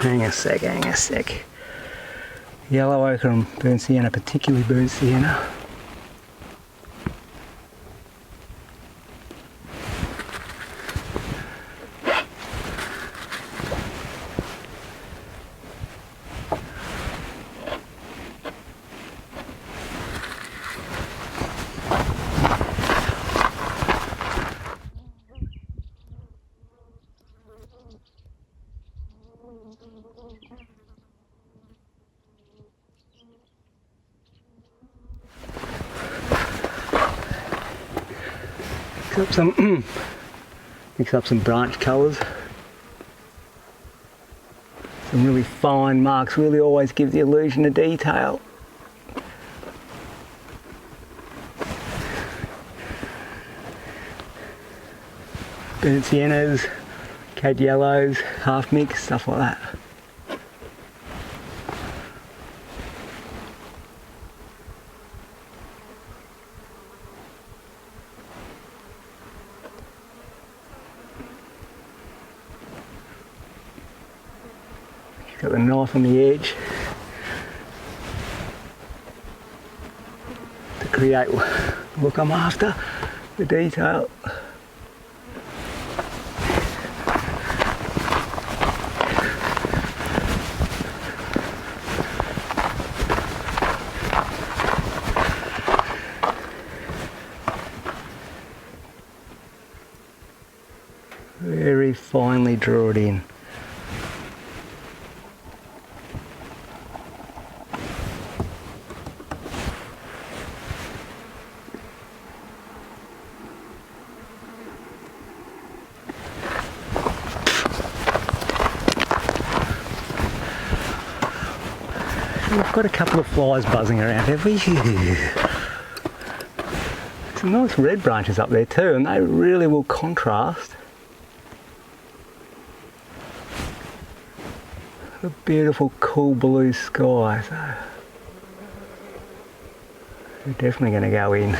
Speaker 2: Hang a sec. Yellow ochre and burnt sienna, particularly burnt sienna. Mix up some branch colours. Some really fine marks really always give the illusion of detail. Burnt siennas, cad yellows, half mix, stuff like that. Got the knife on the edge to create the look I'm after, the detail. Very finely draw it in. We've got a couple of flies buzzing around, have we? Some nice red branches up there too, and they really will contrast. A beautiful cool blue sky, so we're definitely going to go in.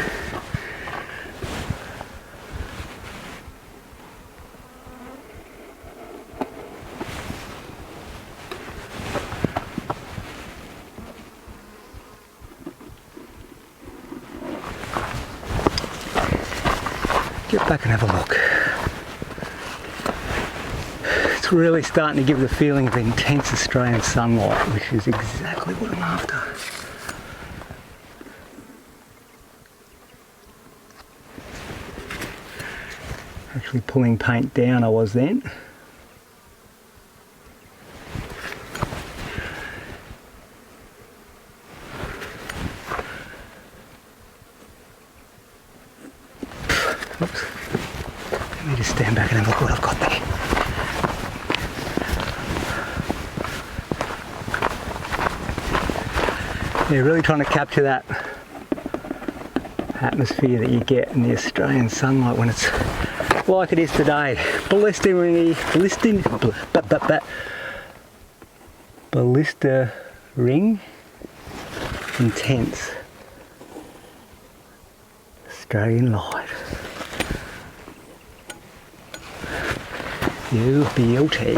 Speaker 2: Get back and have a look. It's really starting to give the feeling of intense Australian sunlight, which is exactly what I'm after. Actually pulling paint down I was then. Oops. Let me just stand back and have a look what I've got there. Yeah, really trying to capture that atmosphere that you get in the Australian sunlight when it's like it is today. Blistering intense Australian light. You beauty.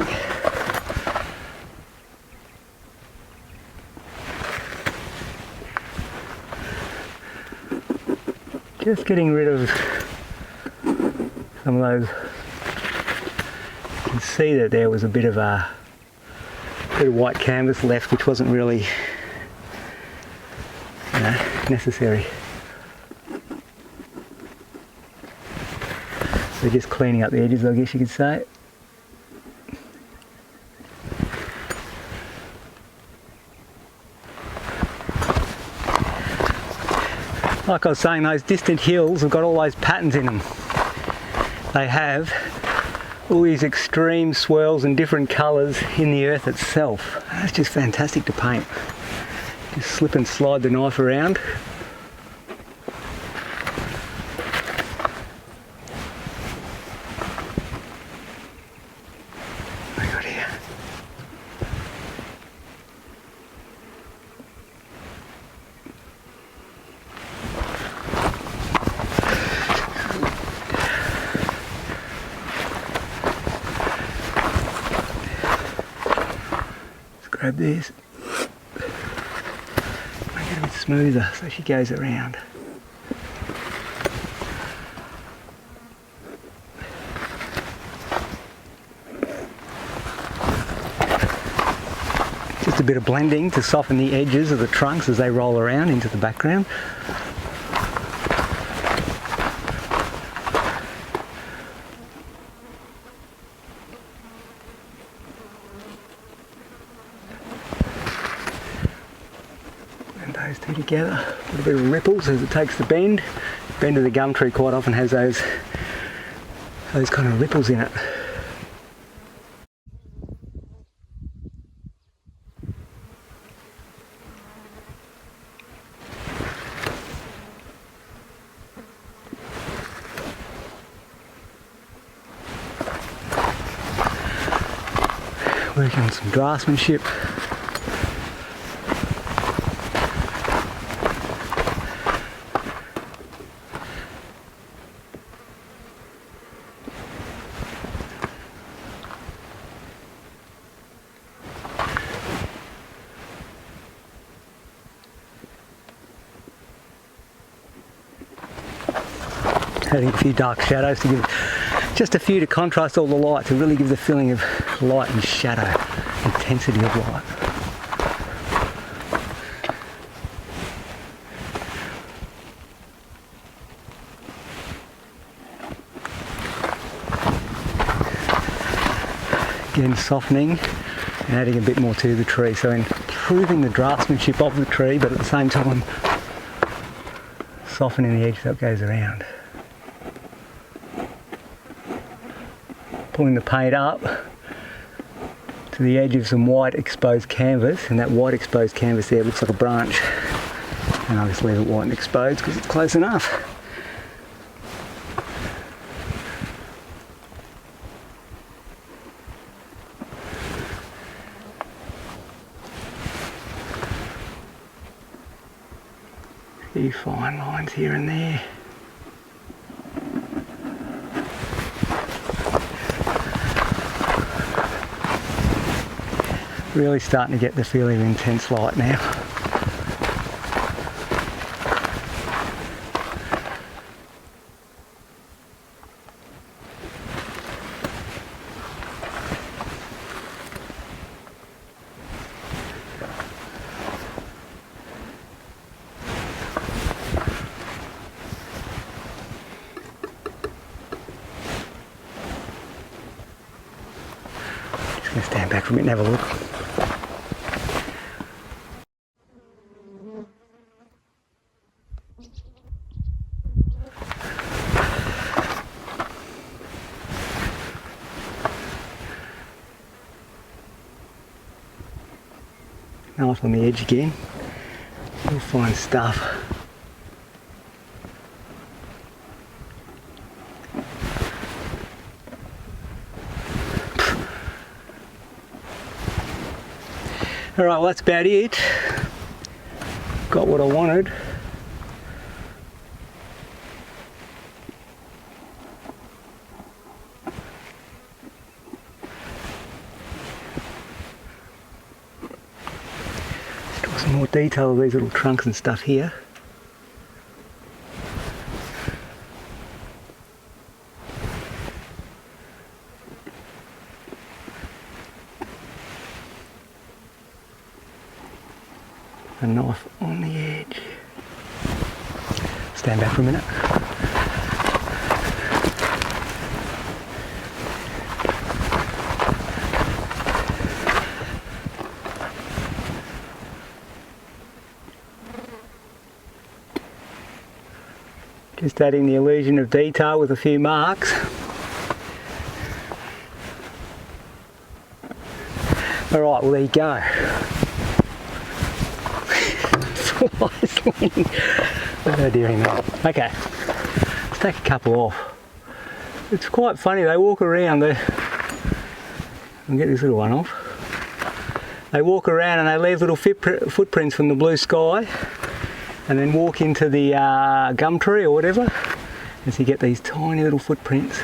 Speaker 2: Just getting rid of some of those. You can see that there was a bit of white canvas left, which wasn't really necessary. So just cleaning up the edges, I guess you could say. Like I was saying, those distant hills have got all those patterns in them. They have all these extreme swirls and different colours in the earth itself. That's just fantastic to paint. Just slip and slide the knife around. What have we got here? Grab this, make it a bit smoother so she goes around. Just a bit of blending to soften the edges of the trunks as they roll around into the background. Those two together, put a bit of ripples as it takes the bend. The bend of the gum tree quite often has those kind of ripples in it. Working on some draftsmanship. Adding a few dark shadows to give just a few to contrast all the light, to really give the feeling of light and shadow, intensity of light. Again, softening and adding a bit more to the tree, so improving the draftsmanship of the tree, but at the same time softening the edge so it goes around. Pulling the paint up to the edge of some white exposed canvas, and that white exposed canvas there looks like a branch, and I'll just leave it white and exposed because it's close enough. A few fine lines here and there. Really starting to get the feeling of intense light now. Just going to stand back for a minute and have a look. Nice on the edge again. All fine stuff. Alright, well that's about it. Got what I wanted. detail of these little trunks and stuff here. A knife on the edge. Stand back for a minute. Just adding the illusion of detail with a few marks. Alright, well there you go. Oh dear me. Okay, let's take a couple off. It's quite funny, they walk around, I'll get this little one off. They walk around and they leave little footprints from the blue sky and then walk into the gum tree or whatever, and so you get these tiny little footprints.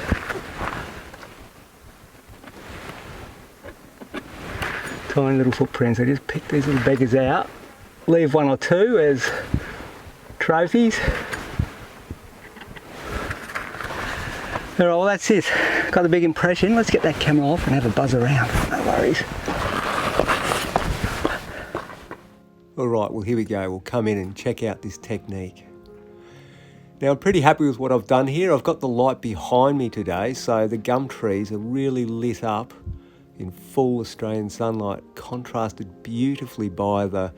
Speaker 2: Tiny little footprints. I just pick these little beggars out, leave one or two as trophies. Alright, well that's it. Got a big impression. Let's get that camera off and have a buzz around. No worries.
Speaker 1: Alright, well here we go. We'll come in and check out this technique. Now I'm pretty happy with what I've done here. I've got the light behind me today, so the gum trees are really lit up in full Australian sunlight, contrasted beautifully by the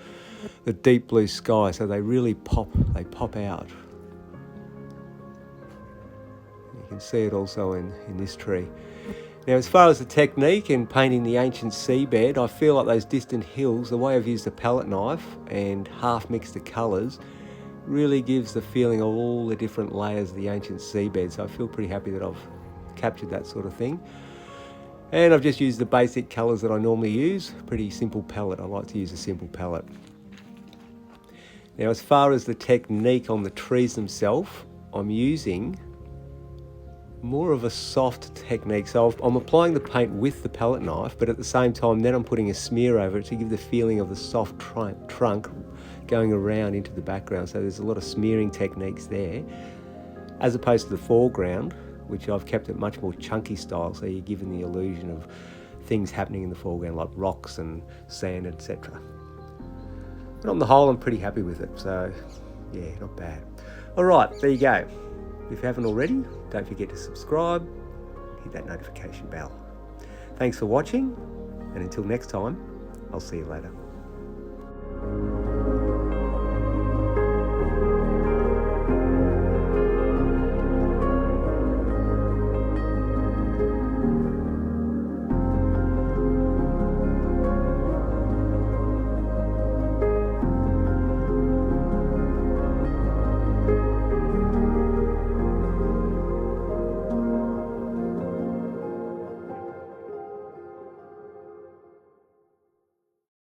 Speaker 1: deep blue sky, so they really pop out. You can see it also in this tree. Now as far as the technique in painting the ancient seabed, I feel like those distant hills, the way I've used a palette knife and half mixed the colours, really gives the feeling of all the different layers of the ancient seabed, so I feel pretty happy that I've captured that sort of thing. And I've just used the basic colours that I normally use, pretty simple palette. I like to use a simple palette. Now as far as the technique on the trees themselves, I'm using more of a soft technique. So I'm applying the paint with the palette knife, but at the same time then I'm putting a smear over it to give the feeling of the soft trunk going around into the background. So there's a lot of smearing techniques there, as opposed to the foreground, which I've kept it much more chunky style, so you're given the illusion of things happening in the foreground like rocks and sand, etc. But on the whole, I'm pretty happy with it, so yeah, not bad. Alright, there you go. If you haven't already, don't forget to subscribe, hit that notification bell. Thanks for watching, and until next time, I'll see you later.